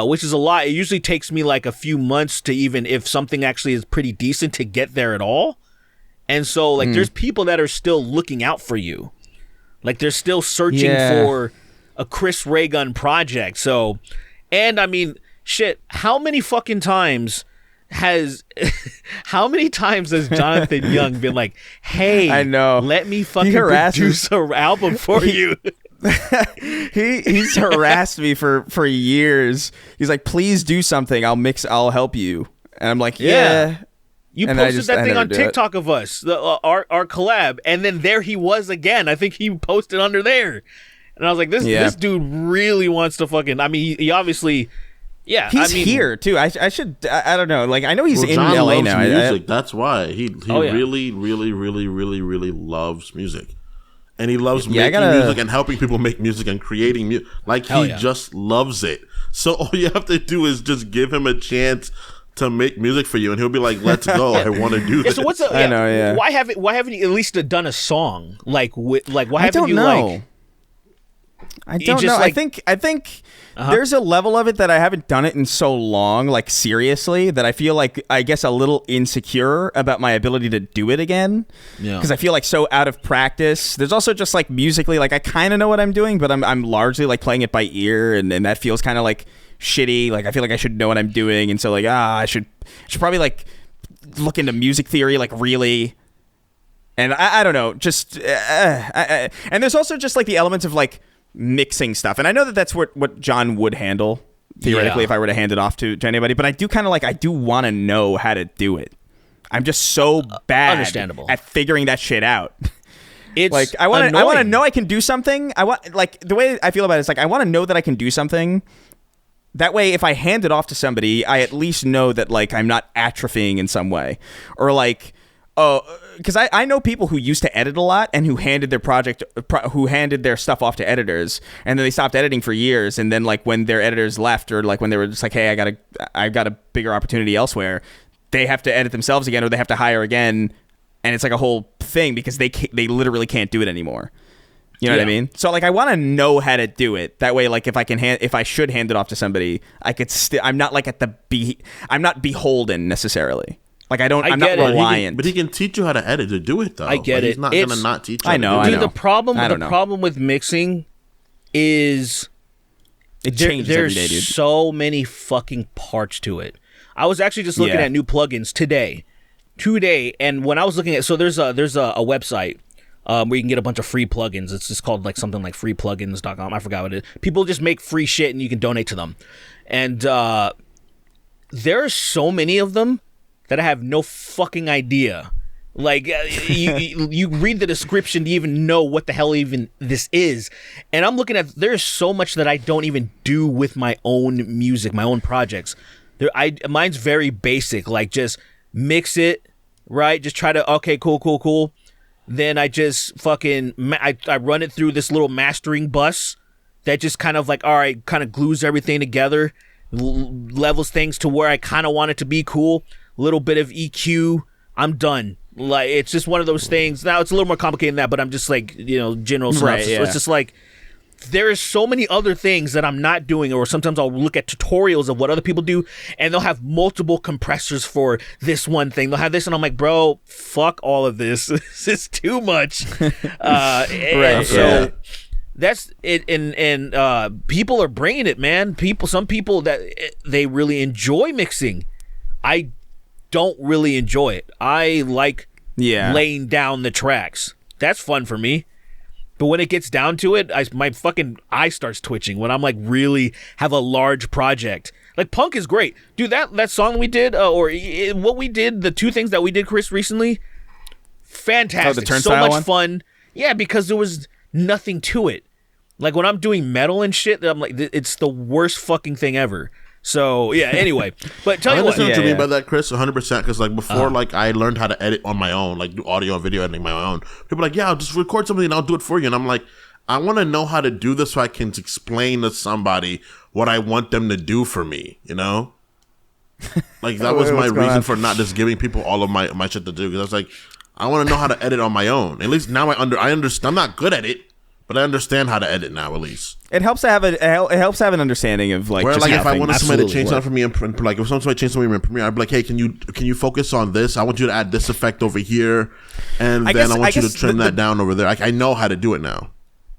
which is a lot. It usually takes me like a few months to even if something actually is pretty decent to get there at all. And so like there's people that are still looking out for you, like they're still searching for a Chris Ray Gun project. So, and I mean. Shit, how many times has Jonathan Young been like, hey, I know. let me fucking harasses- produce an album for you? He's harassed me for years. He's like, please do something. I'll help you. And I'm like, yeah. You And I posted just- that I thing never on do it. TikTok of us, our collab, and then there he was again. I think he posted under there. And I was like, this dude really wants to fucking, I mean, he obviously Yeah, He's here too. I don't know. Like I know he's in John LA loves now. music. That's why he Oh, yeah. really, really, really, really, really loves music, and he loves Yeah, making music and helping people make music and creating music. Like Hell he yeah. just loves it. So all you have to do is just give him a chance to make music for you, and he'll be like, "Let's go! I want to do Yeah, this." so what's I know, yeah. Why haven't you at least done a song like why I haven't don't you know. like? I don't just, know. like- I think there's a level of it that I haven't done it in so long, like seriously, that I feel like I guess a little insecure about my ability to do it again. Yeah. Because I feel like so out of practice. There's also just like musically, like I kind of know what I'm doing, but I'm largely like playing it by ear, and that feels kind of like shitty. Like I feel like I should know what I'm doing, and so like I should probably like look into music theory, like really. And I don't know, just and there's also just like the elements of like mixing stuff, and I know that that's what John would handle theoretically if I were to hand it off to anybody. But I do kind of like I do want to know how to do it. I'm just so bad Understandable. at figuring that shit out. It's Like I want to annoying. know I can do something. I want like the way I feel about it is like I want to know that I can do something. That way, if I hand it off to somebody, I at least know that like I'm not atrophying in some way, or like. Oh, because I know people who used to edit a lot and who handed their stuff off to editors, and then they stopped editing for years, and then like when their editors left, or like when they were just like, hey, I got a bigger opportunity elsewhere, they have to edit themselves again, or they have to hire again, and it's like a whole thing because they literally can't do it anymore. You know what I mean? So like I want to know how to do it. That way, like if I should hand it off to somebody, I could I'm not like I'm not beholden necessarily. Like I'm not reliant. But he can teach you how to edit to do it though. I get He's it. not gonna not teach you. I know. How to do I it. know. The problem with mixing is It changes every there's day, dude. so many fucking parts to it. I was actually just looking at new plugins today, and when I was looking at there's a website where you can get a bunch of free plugins. It's just called like something like freeplugins.com. I forgot what it is. People just make free shit and you can donate to them, and there are so many of them that I have no fucking idea. Like you read the description to even know what the hell even this is, and I'm looking at there's so much that I don't even do with my own music, my own projects. Mine's very basic, like just mix it, right? Just try to okay, cool. Then I just fucking I run it through this little mastering bus that just kind of like all right, kind of glues everything together, levels things to where I kind of want it to be cool. Little bit of EQ, I'm done. Like it's just one of those things. Now it's a little more complicated than that, but I'm just like general synopsis. Right, yeah. It's just like there is so many other things that I'm not doing, or sometimes I'll look at tutorials of what other people do, and they'll have multiple compressors for this one thing. They'll have this, and I'm like, bro, fuck all of this. This is too much. Right. So that's it, and people are bringing it, man. Some people that they really enjoy mixing. I don't really enjoy it. I like laying down the tracks. That's fun for me. But when it gets down to it, my fucking eye starts twitching when I'm like really have a large project. Like punk is great, dude. That song we did, what we did, the two things that we did, Chris, recently, fantastic. Oh, the Turnstile so much one? fun. Yeah, because there was nothing to it. Like when I'm doing metal and shit, I'm like, it's the worst fucking thing ever. So yeah. Anyway, but tell I you what. understand what you mean yeah. by that, Chris, 100%. Because like before, like I learned how to edit on my own, like do audio and video editing my own. People are like, yeah, I'll just record something and I'll do it for you. And I'm like, I want to know how to do this so I can explain to somebody what I want them to do for me. You know, like that was my reason for not just giving people all of my shit to do. Because I was like, I want to know how to edit on my own. At least now I understand. I'm not good at it, but I understand how to edit now. At least. It helps to have an understanding of like. Where just like how if I wanted things somebody to change work. something for me, and like if somebody changed something in Premiere, I'd be like, hey, can you focus on this? I want you to add this effect over here, and I want you to trim that down over there. I know how to do it now.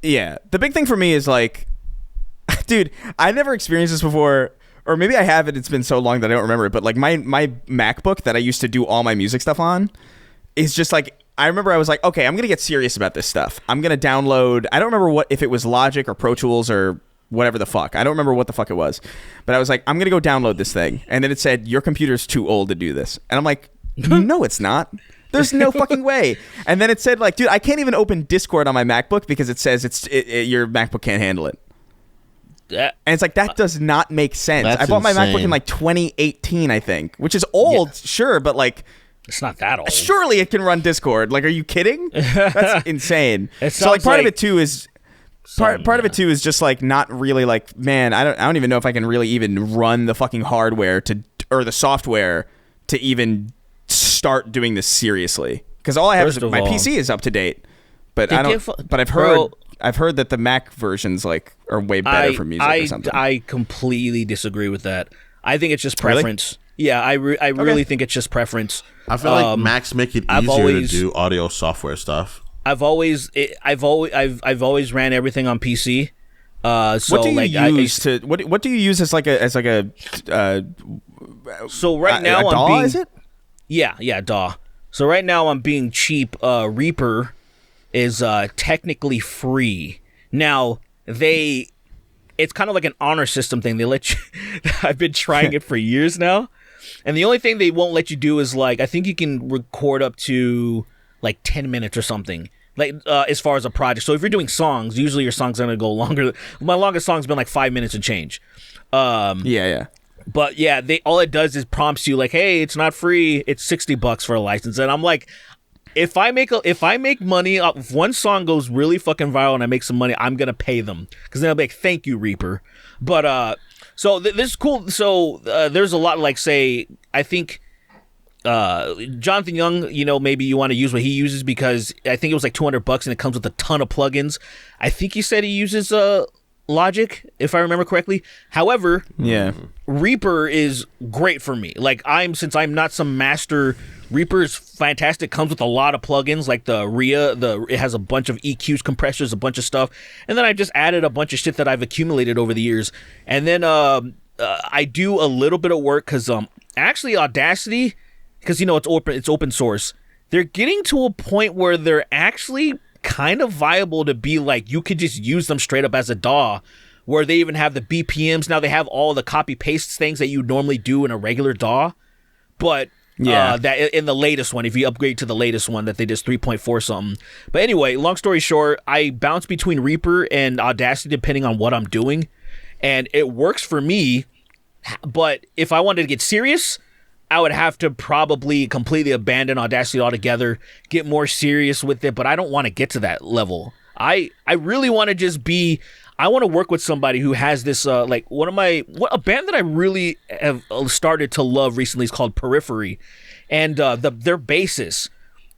Yeah, the big thing for me is like, dude, I never experienced this before, or maybe I have it. It's been so long that I don't remember it. But like my MacBook that I used to do all my music stuff on is just like. I remember I was like, okay, I'm going to get serious about this stuff. I'm going to download, I don't remember if it was Logic or Pro Tools or whatever the fuck. I don't remember what the fuck it was. But I was like, I'm going to go download this thing. And then it said, your computer's too old to do this. And I'm like, no, it's not. There's no fucking way. And then it said like, dude, I can't even open Discord on my MacBook because it says your MacBook can't handle it. And it's like, that does not make sense. That's I bought my MacBook insane. in like 2018, I think, which is old, sure, but like, It's not that old. surely it can run Discord. Like, are you kidding? That's insane. So like, part of it too is part of it too is just like not really like, man, I don't even know if I can really even run the fucking hardware or the software to even start doing this seriously. Because all I have is my PC is up to date, but I've heard that the Mac versions like are way better for music or something. I completely disagree with that. I think it's just preference. Really? Yeah, I really think it's just preference. I feel like Macs make it easier to do audio software stuff. I've always ran everything on PC. So what do you use what do you use as like a so right now DAW, I'm being, is it? Yeah, DAW. So right now I'm being cheap. Reaper is technically free. Now it's kind of like an honor system thing. They let you I've been trying it for years now. And the only thing they won't let you do is like, I think you can record up to like 10 minutes or something. Like as far as a project. So if you're doing songs, usually your songs are going to go longer. My longest song's been like 5 minutes and change. Yeah. But yeah, all it does is prompts you like, hey, it's not free. It's $60 for a license. And I'm like, if I make money, if one song goes really fucking viral and I make some money, I'm gonna pay them, because then I'll be like, thank you, Reaper. But so this is cool. So there's a lot, like, say, I think Jonathan Young, maybe you want to use what he uses, because I think it was like $200 and it comes with a ton of plugins. I think he said he uses Logic, if I remember correctly. However, yeah, Reaper is great for me. Like, since I'm not some master, Reaper is fantastic. Comes with a lot of plugins, like the RIA. It has a bunch of EQs, compressors, a bunch of stuff, and then I just added a bunch of shit that I've accumulated over the years. And then I do a little bit of work because actually Audacity, because it's open source. They're getting to a point where they're actually kind of viable to be like, you could just use them straight up as a DAW, where they even have the BPMs. Now they have all the copy paste things that you normally do in a regular DAW, but that in the latest one, if you upgrade to the latest one, that they just 3.4 something. But anyway, long story short, I bounce between Reaper and Audacity depending on what I'm doing, and it works for me. But if I wanted to get serious, I would have to probably completely abandon Audacity altogether, get more serious with it, but I don't want to get to that level. I really want to just I want to work with somebody who has this, like, a band that I really have started to love recently is called Periphery. And their bassist,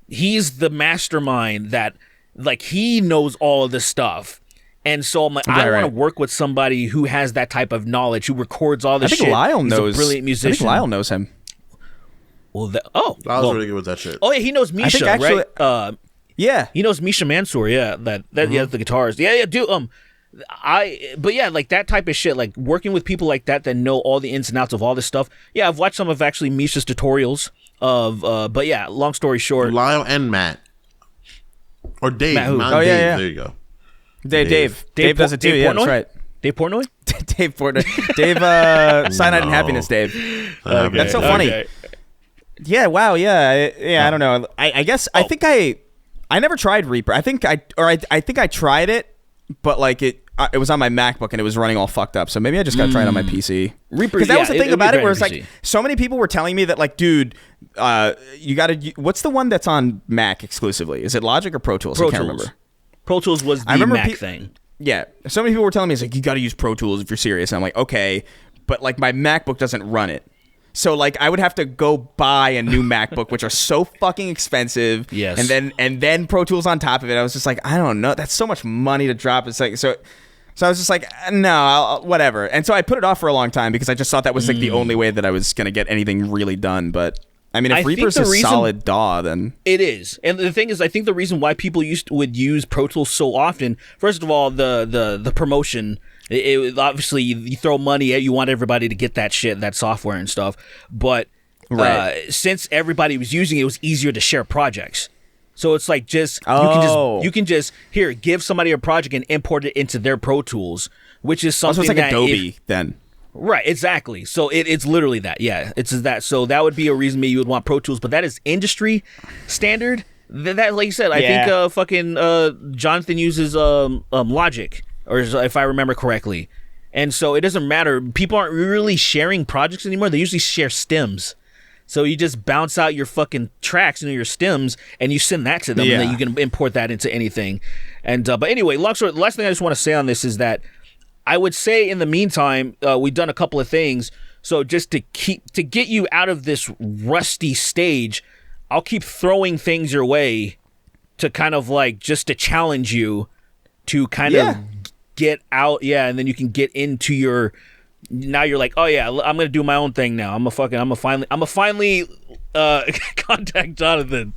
he's the mastermind that, like, he knows all of this stuff. And so I'm like, I want to work with somebody who has that type of knowledge, who records all this shit. I think Lyle knows. He's a brilliant musician. I think Lyle knows him. Well, I was really good with that shit. Oh yeah, he knows Misha, right? Yeah, he knows Misha Mansour. Yeah, that yeah, the guitars. Yeah, dude. But yeah, like that type of shit, like working with people like that know all the ins and outs of all this stuff. Yeah, I've watched some of actually Misha's tutorials of. But yeah, long story short, Lyle and Matt, or Dave. Matt who? Dave. Yeah. There you go. Dave does it too. Yeah, that's right. Dave Portnoy. Dave Portnoy. Dave Cyanide and Happiness. Dave. Okay. That's so funny. Okay. Yeah. Wow. Yeah. I don't know. I guess I think I never tried Reaper. I think I tried it, but like it was on my MacBook and it was running all fucked up. So maybe I just got to try it on my PC. Reaper, because that was the thing about it, where it's PC. like so many people were telling me that, like, dude, you got to. What's the one that's on Mac exclusively? Is it Logic or Pro Tools? I can't remember. Pro Tools was the Mac thing. Yeah, so many people were telling me, it's like, you got to use Pro Tools if you're serious. And I'm like, okay, but like my MacBook doesn't run it. So like I would have to go buy a new MacBook, which are so fucking expensive. Yes. And then Pro Tools on top of it. I was just like, I don't know. That's so much money to drop. It's like so I was just like, no, whatever. And so I put it off for a long time because I just thought that was like the only way that I was gonna get anything really done. But I mean, if Reaper's a solid DAW, then it is. And the thing is, I think the reason why people would use Pro Tools so often, first of all, the promotion. It obviously you throw money at, you want everybody to get that shit, that software and stuff. But since everybody was using it, it was easier to share projects. So it's like you can just here give somebody a project and import it into their Pro Tools, which is something also it's like that Adobe then. Right, exactly. So it's literally that. Yeah, it's that. So that would be a reason maybe you would want Pro Tools, but that is industry standard. That, like you said, I think Jonathan uses Logic, or if I remember correctly, And so it doesn't matter. People aren't really sharing projects anymore. They usually share stems. So you just bounce out your fucking tracks into your stems, and you send that to them, and then you can import that into anything. And but anyway, long story. The last thing I just want to say on this is that I would say in the meantime, we've done a couple of things. So just to get you out of this rusty stage, I'll keep throwing things your way to kind of like just to challenge you to kind of get out. Yeah, and then you can get into your. Now you're like, oh yeah, I'm gonna do my own thing now. I'm gonna finally contact Jonathan.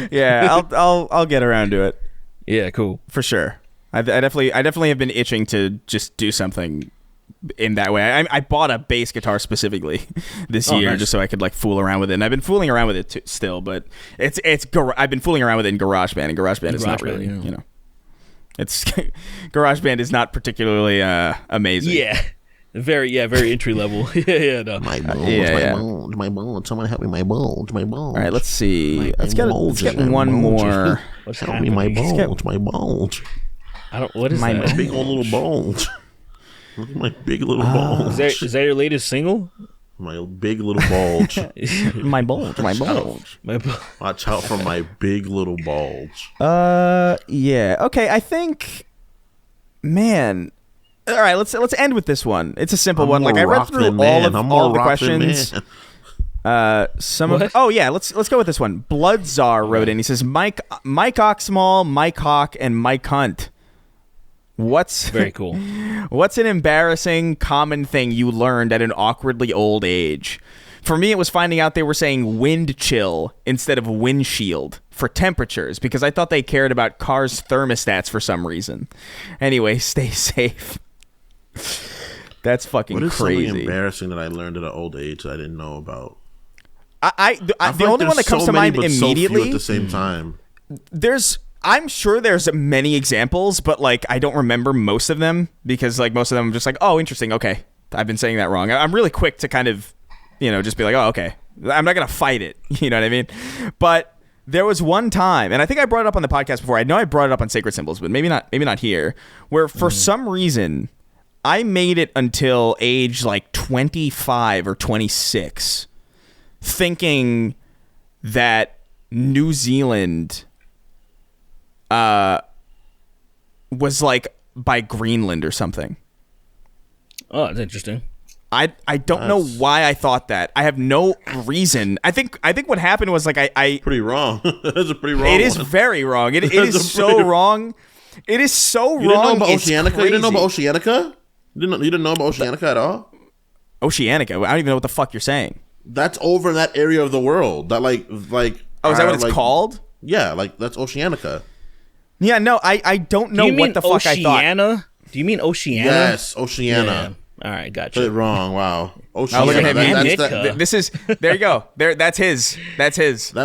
Yeah, I'll get around to it. Yeah, cool. For sure. I definitely have been itching to just do something in that way. I bought a bass guitar specifically this year, just so I could like fool around with it. And I've been fooling around with it still, but I've been fooling around with it in GarageBand, and GarageBand is not really, you know. It's GarageBand is not particularly amazing. Yeah, very entry level. No. My bones. Someone help me, my bones. All right, let's see. Let's get one more. Help me, my bones. I don't. What is my that? big old little bones. Look at my big little bulge. Is that your latest single? My big little bulge. My bulge. Watch out for my big little bulge. Yeah. Okay, I think, man. All right, let's end with this one. It's a simple one. Like I read through all of the questions. Let's go with this one. Blood Czar wrote in. He says, Mike Oxmall, Mike Hawk, and Mike Hunt. What's very cool? What's an embarrassing common thing you learned at an awkwardly old age? For me, it was finding out they were saying wind chill instead of windshield for temperatures because I thought they cared about cars' thermostats for some reason. Anyway, stay safe. That's fucking crazy. What is something embarrassing that I learned at an old age that I didn't know about? The only one that comes to mind immediately. So few at the same time. I'm sure there's many examples, but like I don't remember most of them because like most of them I'm just like, oh, interesting. Okay, I've been saying that wrong. I'm really quick to kind of, just be like, oh, okay. I'm not gonna fight it. You know what I mean? But there was one time, and I think I brought it up on the podcast before. I know I brought it up on Sacred Symbols, but maybe not here. Where for some reason I made it until age like 25 or 26, thinking that New Zealand was like by Greenland or something. Oh, that's interesting. I don't know why I thought that. I have no reason. I think what happened was like I pretty wrong. That's a pretty wrong. It is very wrong. It is so wrong. It is so wrong. You didn't know about Oceanica? You didn't know about Oceanica? You didn't know about Oceanica at all? Oceanica? I don't even know what the fuck you're saying. That's over in that area of the world. That like. Oh, is that what it's called? Yeah, like that's Oceanica. Yeah, no, I don't know what the fuck Oceana? I thought. Do you mean Oceana? Yes, Oceana. Yeah. All right, gotcha. Put it wrong. Wow. Oceana. Oh, look at him. This is. There you go. That's his. That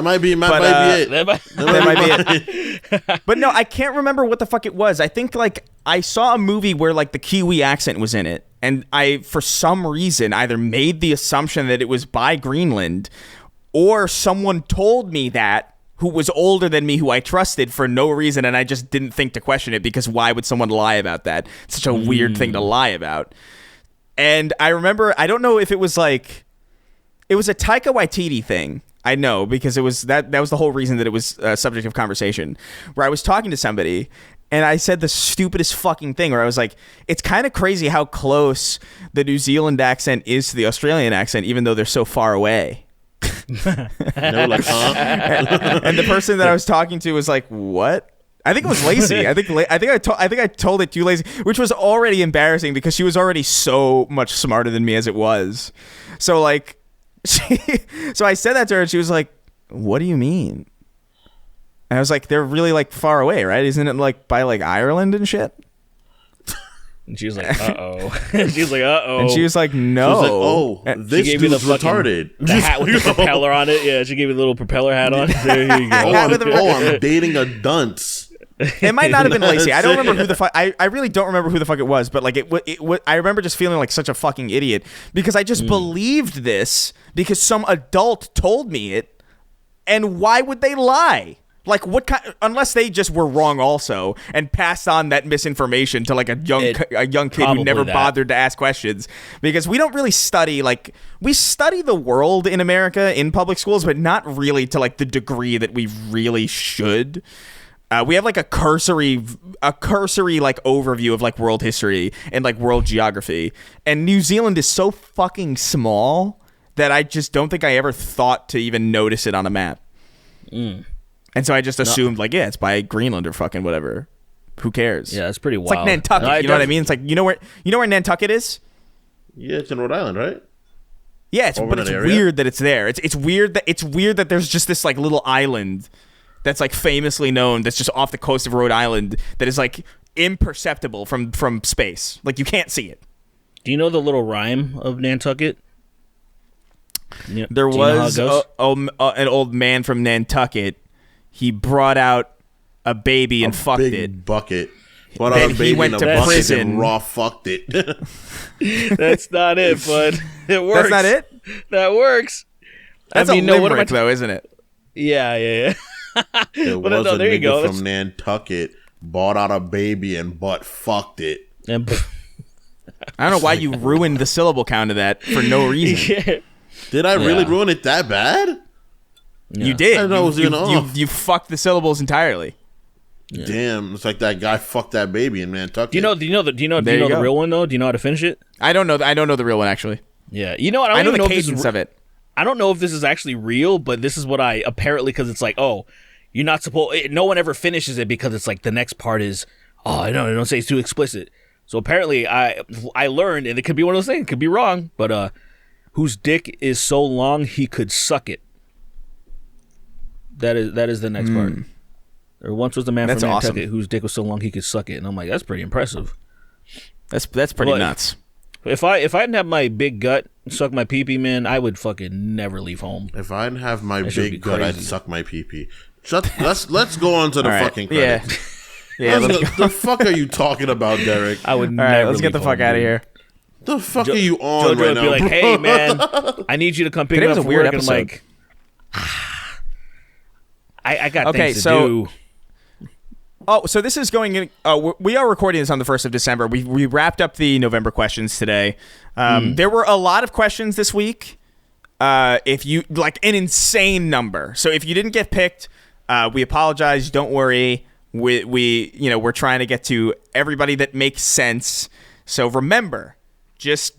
might be it. That might be it. But no, I can't remember what the fuck it was. I think like I saw a movie where like the Kiwi accent was in it, and I for some reason either made the assumption that it was by Greenland, or someone told me that who was older than me, who I trusted for no reason, and I just didn't think to question it because why would someone lie about that? It's such a weird thing to lie about. And I remember, I don't know if it was like, it was a Taika Waititi thing. I know because it was that was the whole reason that it was a subject of conversation, where I was talking to somebody and I said the stupidest fucking thing where I was like, it's kind of crazy how close the New Zealand accent is to the Australian accent, even though they're so far away. No, like, huh? And the person that I was talking to was like, what? I think it was Lacey. I think I told it to Lacey, which was already embarrassing because she was already so much smarter than me as it was. So like, so I said that to her, and she was like, "What do you mean?" And I was like, "They're really like far away, right? Isn't it like by like Ireland and shit?" And she was like, "Uh-oh." She was like, "Uh-oh." And she was like, "No." She was like, "Oh, this dude's retarded." The hat with the propeller on it. Yeah, she gave me the little propeller hat on. There you go. I'm dating a dunce. It might not have been Lacey. I don't remember who the fuck. I really don't remember who the fuck it was. But like I remember just feeling like such a fucking idiot because I just believed this because some adult told me it. And why would they lie? Like, what kind? Unless they just were wrong also and passed on that misinformation to like a young kid who never bothered to ask questions. Because we don't really study, like, we study the world in America in public schools, but not really to like the degree that we really should. We have like a cursory like overview of like world history and like world geography. And New Zealand is so fucking small that I just don't think I ever thought to even notice it on a map. And so I just assumed, like, yeah, it's by Greenland or fucking whatever. Who cares? Yeah, it's pretty wild. It's like Nantucket. You know what I mean? It's like, you know where Nantucket is? Yeah, it's in Rhode Island, right? Yeah, it's weird that it's there. It's weird that there's just this like little island that's like famously known that's just off the coast of Rhode Island that is like imperceptible from space. Like, you can't see it. Do you know the little rhyme of Nantucket? There was an old man from Nantucket. He brought out a baby and fucked it. Bucket. Brought out a baby in a bucket prison and raw fucked it. That's not it, bud. It works. That's not it? That works. That's a limerick, though, isn't it? Yeah. It was a nigga from Nantucket bought out a baby and butt fucked it. I don't know why you ruined the syllable count of that for no reason. Yeah. Did I really ruin it that bad? You did. I know you fucked the syllables entirely. Yeah. Damn, it's like that guy fucked that baby in Nantucket. Do you know the real one though? Do you know how to finish it? I don't know the real one actually. Yeah, you know what? I know the cadence of it. I don't know if this is actually real, but this is what I apparently, because it's like, oh, you're not supposed. No one ever finishes it because it's like the next part is, oh, I don't say it's too explicit. So apparently, I learned, and it could be one of those things. It could be wrong, but whose dick is so long he could suck it. That is the next part. There once was a man from Nantucket whose dick was so long he could suck it, and I'm like, that's pretty impressive. That's pretty nuts. If I didn't have my big gut suck my pee-pee, man, I would fucking never leave home. If I didn't have my big gut, I'd suck my pee-pee. Let's go on to the fucking credits. Yeah. The fuck are you talking about, Derek? I would never. All right, let's get the fuck out of here. The fuck are you on Jojo right would now? be like, hey man, I need you to come pick me up from work. And I'm like, I got things to do. Oh, so this is going in. We are recording this on the 1st of December. We wrapped up the November questions today. There were a lot of questions this week. If you like an insane number. So if you didn't get picked, we apologize. Don't worry. We're trying to get to everybody that makes sense. So remember, just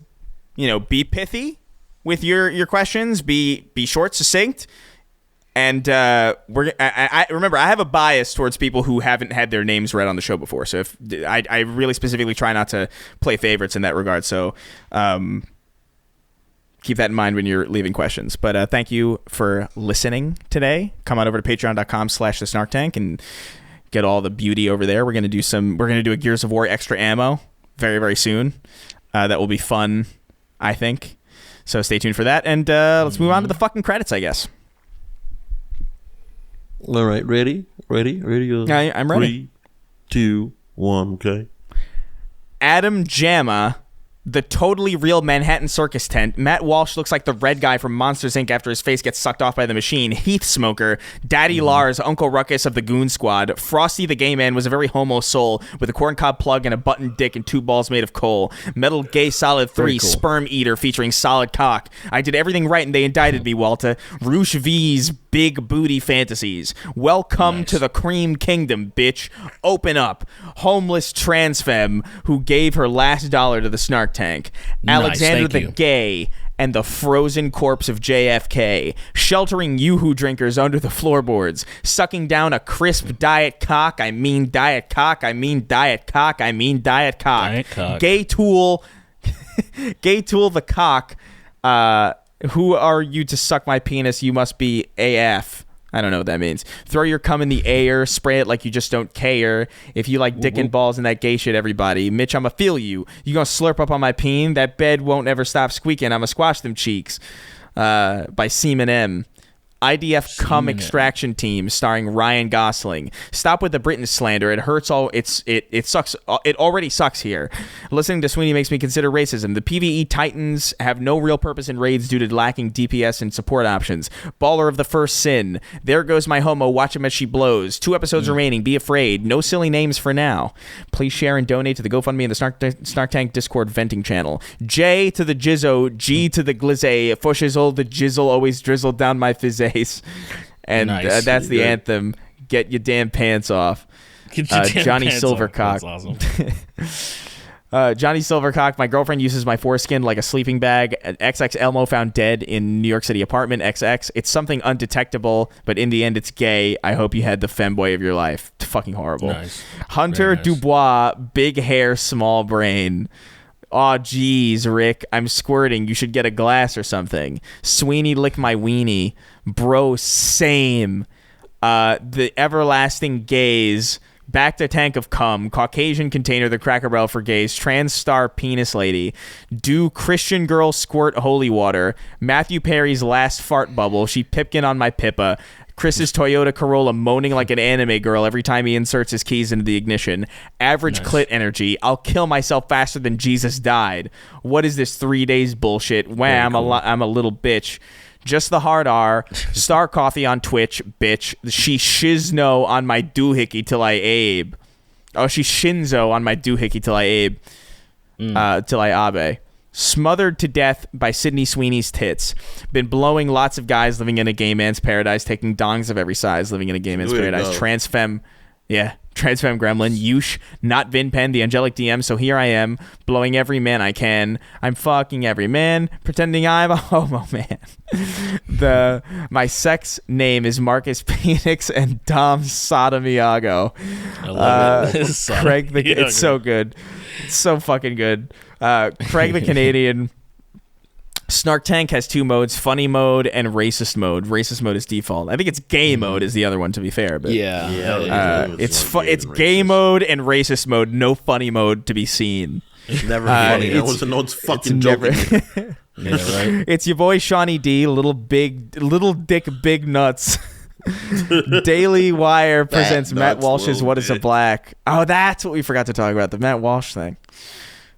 be pithy with your questions. Be short, succinct. And I remember I have a bias towards people who haven't had their names read on the show before. So if I really specifically try not to play favorites in that regard. So keep that in mind when you're leaving questions. But thank you for listening today. Come on over to patreon.com/thesnarktank and get all the beauty over there. We're gonna do a Gears of War extra ammo very, very soon. That will be fun, I think. So stay tuned for that. And let's move on to the fucking credits, I guess. All right, ready? Yeah, I'm ready. 3, 2, 1, okay. Adam Jamma, the totally real Manhattan circus tent. Matt Walsh looks like the red guy from Monsters, Inc. after his face gets sucked off by the machine. Heath Smoker, Daddy Lars, Uncle Ruckus of the Goon Squad. Frosty the Gay Man was a very homo soul with a corncob plug and a button dick and 2 balls made of coal. Metal Gay Solid 3, cool. Sperm Eater featuring solid cock. I did everything right and they indicted me, Walter. Roosh V's Big Booty Fantasies. Welcome to the Cream Kingdom, bitch. Open up. Homeless trans femme who gave her last dollar to the Snark Tank. Alexander the Gay and the frozen corpse of JFK. Sheltering Yoo-hoo drinkers under the floorboards. Sucking down a crisp diet cock. I mean diet cock. I mean diet cock. I mean diet cock. Diet cock. Gay Tool. Gay Tool the cock. Who are you to suck my penis? You must be AF. I don't know what that means. Throw your cum in the air, spray it like you just don't care. If you like dick and balls and that gay shit, everybody. Mitch, I'ma feel you. You gonna slurp up on my peen? That bed won't ever stop squeaking. I'ma squash them cheeks. By Seaman M. IDF cum extraction team starring Ryan Gosling. Stop with the Britain slander. It hurts all. It sucks. It already sucks here. Listening to Sweeney makes me consider racism. The PvE Titans have no real purpose in raids due to lacking DPS and support options. Baller of the First Sin. There goes my homo. Watch him as she blows. 2 episodes remaining. Be afraid. No silly names for now. Please share and donate to the GoFundMe and the Snark Tank Discord venting channel. J to the Jizzo. G to the Glizzy. For shizzle, the jizzle always drizzled down my fizzays. And Nice. that's the anthem. Get your damn pants off. Get your damn Johnny pants Silvercock. off. That's awesome. Johnny Silvercock. My girlfriend uses my foreskin like a sleeping bag. An XX Elmo found dead in New York City apartment. XX. It's something undetectable, but in the end, it's gay. I hope you had the femboy of your life. Fucking horrible. Nice. Hunter Very nice. Dubois. Big hair, small brain. Aw, geez, Rick, I'm squirting. You should get a glass or something. Sweeney, lick my weenie. Bro, same. The everlasting gaze. Back to tank of cum. Caucasian container, the Cracker Barrel for gays. Trans star penis lady. Do Christian girl squirt holy water. Matthew Perry's last fart bubble. She pipkin on my pippa. Chris's Toyota Corolla moaning like an anime girl every time he inserts his keys into the ignition. Average clit energy. I'll kill myself faster than Jesus died. What is this 3 days bullshit? Wham, I'm a little bitch. Just the hard R. Star Coffee on Twitch, bitch. She shizno on my doohickey till I abe. Oh, she shinzo on my doohickey till I abe. Till I abe. Smothered to death by Sydney Sweeney's tits. Been blowing lots of guys living in a gay man's paradise, taking dongs of every size, living in a gay man's paradise. Transfem gremlin. Yush, not Vinpen, the angelic DM, so here I am, blowing every man I can. I'm fucking every man, pretending I'm a homo man. My sex name is Marcus Phoenix and Dom Sodomiago. I love it. Craig it's so good. It's so fucking good. Craig the Canadian. Snark Tank has 2 modes, funny mode and racist mode. Racist mode is default. I think it's gay mode is the other one, to be fair. But it's gay mode and racist mode. No funny mode to be seen. It's never funny. No one's fucking joking. Yeah, right. It's your boy Shawnee D, little dick, big nuts. Daily Wire presents Matt Walsh's "What Is a Black." Oh, that's what we forgot to talk about, the Matt Walsh thing.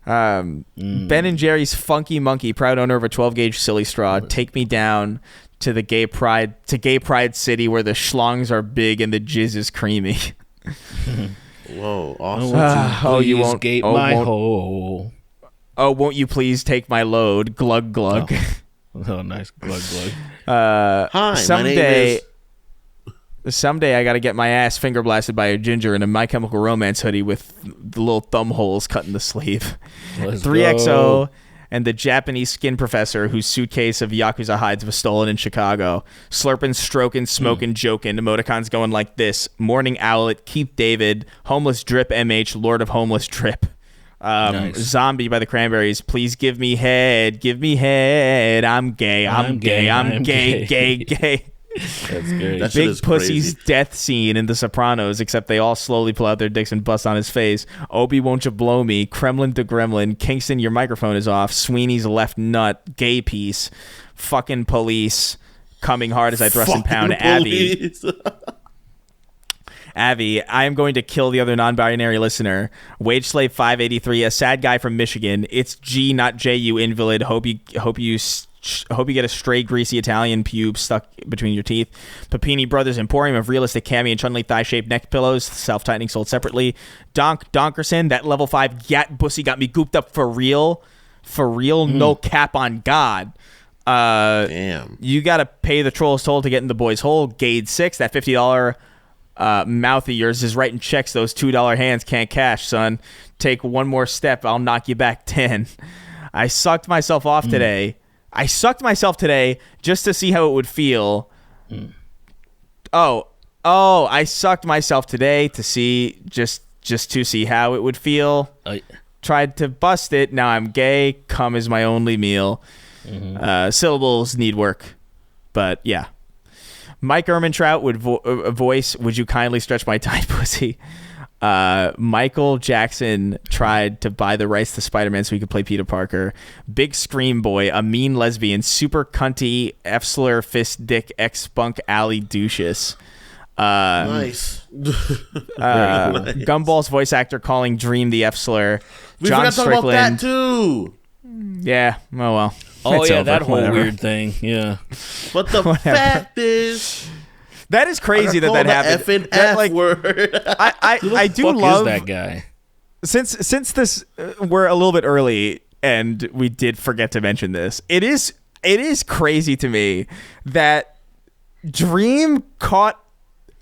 Ben and Jerry's Funky Monkey, proud owner of a 12-gauge silly straw. Take me down to the gay pride city where the schlongs are big and the jizz is creamy. Whoa, awesome. You won't gate my hole. Oh, won't you please take my load? Glug glug. Oh, nice. Glug glug. Hi, someday, my name is... Someday I got to get my ass finger blasted by a ginger in a My Chemical Romance hoodie with the little thumb holes cut in the sleeve. 3XO and the Japanese skin professor whose suitcase of Yakuza hides was stolen in Chicago. Slurping, stroking, smoking, joking. Emoticons going like this. Morning Owlet, Keith David, Homeless Drip MH, Lord of Homeless Drip. Nice. Zombie by the Cranberries. Please give me head. Give me head. I'm gay. I'm gay. I'm gay. Gay. That's great. That shit Big is Pussy's crazy. death scene in The Sopranos, except they all slowly pull out their dicks and bust on his face. Obi, won't you blow me? Kremlin to Gremlin. Kingston, your microphone is off. Sweeney's left nut. Gay piece. Fucking police. Coming hard as I thrust and pound. Abby. Abby, I am going to kill the other non-binary listener. Wage Slave 583, a sad guy from Michigan. It's G, not J, you invalid. Hope you get a stray greasy Italian pube stuck between your teeth. Papini Brothers Emporium of realistic cami and Chun-Li thigh-shaped neck pillows, self-tightening, sold separately. Donkerson, that level 5 gat bussy got me gooped up for real. For real, no cap on God. Damn. You got to pay the troll's toll to get in the boy's hole. Gade 6, that $50 mouth of yours is writing checks those $2 hands can't cash, son. Take one more step, I'll knock you back 10. I sucked myself off today. I sucked myself today just to see how it would feel. I sucked myself today to see just to see how it would feel. Tried to bust it. Now I'm gay. Cum is my only meal. Syllables need work, but yeah. Mike Ehrmantraut would voice, would you kindly stretch my tight pussy? Michael Jackson tried to buy the rights to Spider-Man so he could play Peter Parker. Big Scream Boy, a mean lesbian, super cunty, F-slur, fist, dick, ex-spunk, alley, douches. Nice. Gumball's voice actor calling Dream the F-slur. We John forgot to talk about Strickland. that too. Yeah, oh well. Oh, It's yeah, over. that whole Whatever. weird thing. Yeah. But the fact is, That is crazy I got that called happened. the effing That, F like, word. I do Fuck love is that guy? since this we're a little bit early and we did forget to mention this. It is crazy to me that Dream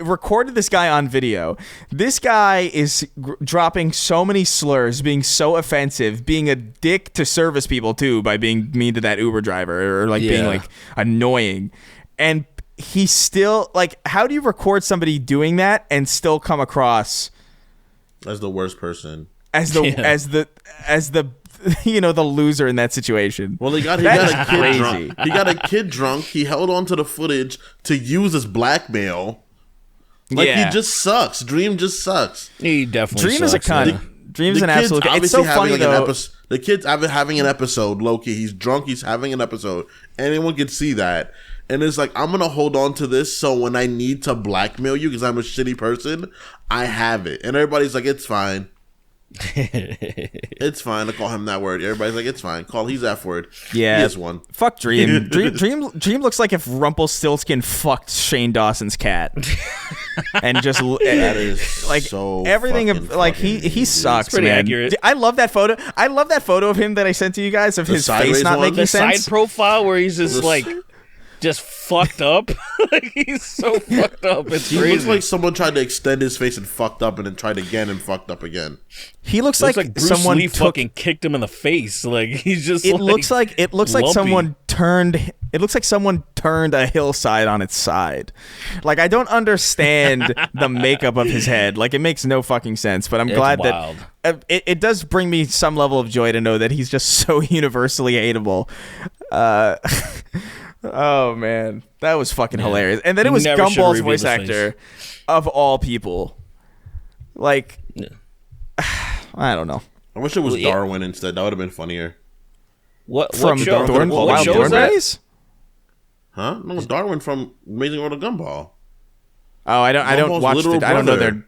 recorded this guy on video. This guy is dropping so many slurs, being so offensive, being a dick to service people too by being mean to that Uber driver or like being like annoying. And he's still like, how do you record somebody doing that and still come across As the worst person. as the you know, the loser in that situation? Well, he got a That's kid crazy. drunk. He got a kid drunk. He held on to the footage to use as blackmail. Like, Yeah. he just sucks. Dream just sucks. He definitely Dream is a sucks, cunt. man. Dream's an kid's absolute. It's obviously so funny having, though. The kid's having an episode, low-key. He's drunk. He's having an episode. Anyone can see that. And it's like, I'm going to hold on to this so when I need to blackmail you because I'm a shitty person, I have it. And everybody's like, it's fine. It's fine to call him that word. Everybody's like, it's fine. Call he's F word. Yeah. He is one. Fuck Dream. Dream looks like if Rumpelstiltskin fucked Shane Dawson's cat, and just That is like so everything. fucking Like funny. he sucks, pretty man. accurate. I love that photo. I love that photo of him that I sent to you guys of his face sideways not one? making The sense. side profile where he's just like, just fucked up. Like, he's so fucked up. It's He crazy. looks like someone tried to extend his face and fucked up and then tried again and fucked up again. He looks Looks like, like Bruce someone Lee took. fucking kicked him in the face. Like, he's just. It looks like lumpy. someone turned. It looks like someone turned a hillside on its side. Like, I don't understand the makeup of his head. Like, it makes no fucking sense. But I'm It's glad wild. that it does bring me some level of joy to know that he's just so universally hateable. Oh man, that was fucking hilarious. And then it was Never should've Gumball's revealed voice his face. actor, of all people. Like, Yeah. I don't know. I wish it was Well, yeah. Darwin instead. That would have been funnier. What From show? Thorn- What Wild show is that? Thornberries? Huh? No, Darwin from Amazing World of Gumball. Oh, I don't Gumball's watch literal I don't know brother.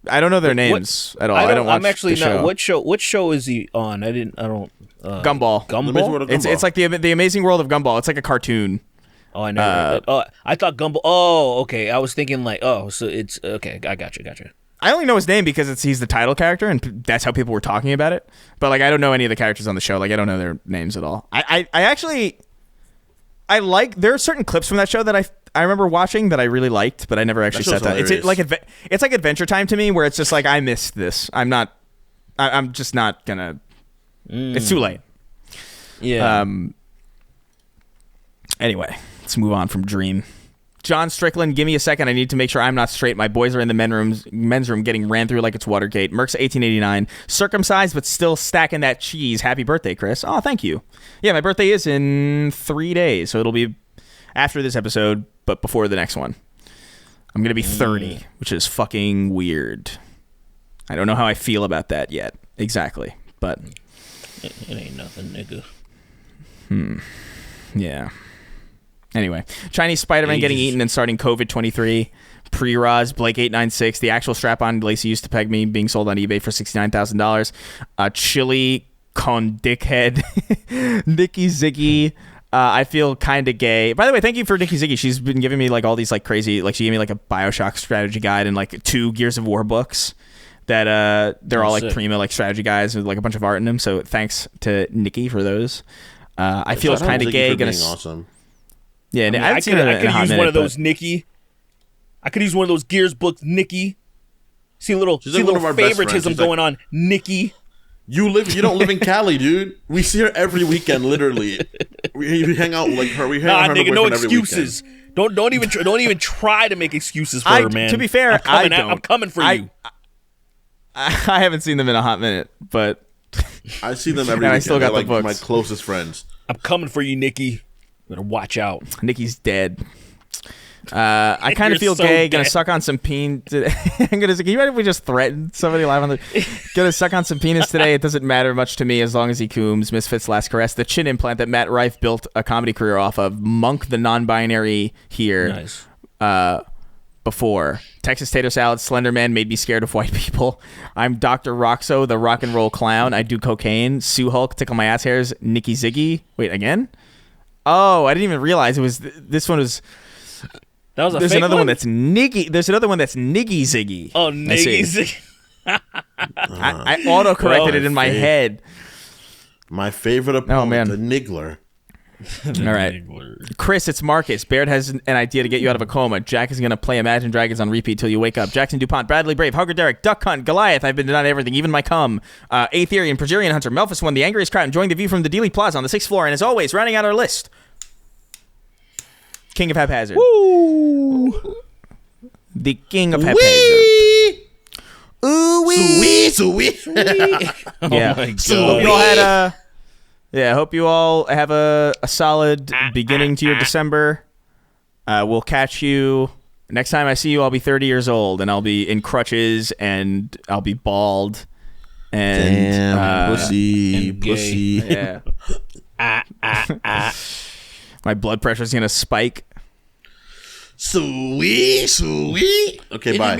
I don't know their names at all. I don't watch I'm actually the not. show. What show is he on? I don't. Gumball. The Amazing World Gumball. of It's Gumball. like the Amazing World of Gumball. It's like a cartoon. Oh, I never. Oh, I thought Gumball. Oh, okay. I was thinking like, oh, so it's okay. I gotcha. I only know his name because he's the title character, and that's how people were talking about it. But like, I don't know any of the characters on the show. Like, I don't know their names at all. I actually, I like. There are certain clips from that show that I remember watching that I really liked, but I never actually show's sat down. It's hilarious. like it's like Adventure Time to me, where it's just like I missed this. I'm just not gonna. It's too late. Yeah. Anyway, let's move on from Dream. John Strickland, give me a second. I need to make sure I'm not straight. My boys are in the men's room getting ran through like it's Watergate. Merck's 1889. Circumcised, but still stacking that cheese. Happy birthday, Chris. Oh, thank you. Yeah, my birthday is in 3 days, so it'll be after this episode, but before the next one. I'm going to be 30, which is fucking weird. I don't know how I feel about that yet. Exactly. But it ain't nothing, nigga. yeah. Anyway, Chinese Spider-Man getting Jesus. eaten and starting COVID-23. Pre-Roz, Blake896, the actual strap-on Lacey used to peg me, being sold on eBay for $69,000. Chili con dickhead. Nikki Ziggy. I feel kind of gay. By the way, thank you for Nikki Ziggy. She's been giving me like all these like crazy, like she gave me like a BioShock strategy guide and like 2 Gears of War books that they're all like sick. prima like strategy guides with like a bunch of art in them. So thanks to Nikki for those. I feel Shout out kind of Ziggy gay. for Gonna being awesome. Yeah, I haven't seen her in could a hot use minute, one of but- those, Nikki. I could use one of those Gears books, Nikki. See a little, She's like one of our best friends. favoritism She's like- going on, Nikki. You don't live in Cali, dude. We see her every weekend, literally. We hang out like her. We hang out Nah, with her nigga, no boyfriend every excuses. Don't even try to make excuses for I- her, man. to be fair, I'm coming for you. I haven't seen them in a hot minute, but weekend. I see them every And I weekend. still got They're the like books. my closest friends. I'm coming for you, Nikki. Better watch out. Nikki's dead. I kind You're of feel so gay. Gonna gay. suck on some peen. I'm gonna. Can you imagine if we just threatened somebody live on the? Gonna suck on some penis today. It doesn't matter much to me as long as he cooms. Misfits last caress. The chin implant that Matt Rife built a comedy career off of. Monk the non-binary here. Nice. Before Texas tater salad, Slender Man made me scared of white people. I'm Dr. Roxo, the rock and roll clown. I do cocaine. Sue Hulk, tickle my ass hairs. Nikki Ziggy. Wait, again? Oh, I didn't even realize it was. This one was. That was a There's fake another one that's Niggy. There's another one that's Niggy Ziggy. Oh, I Niggy see. Ziggy. I auto-corrected it in my head. My favorite opponent, man. the Niggler. All right. Chris, it's Marcus. Baird has an idea to get you out of a coma. Jack is going to play Imagine Dragons on repeat till you wake up. Jackson DuPont, Bradley Brave, Hugger Derek, Duck Hunt, Goliath. I've been denied everything, even my cum. Aetherian, Progerian Hunter, Melphus One, the angriest crowd, enjoying the view from the Dealey Plaza on the 6th floor. And as always, rounding out our list, King of Haphazard. Woo! The King of Haphazard. Ooh wee. Sweet. Yeah. Oh my Hope you all God. had I hope you all have a solid beginning to your December. We'll catch you next time I see you. I'll be 30 years old and I'll be in crutches and I'll be bald. And Damn, pussy. and gay. yeah. My blood pressure's gonna spike. Sweet. Okay, bye.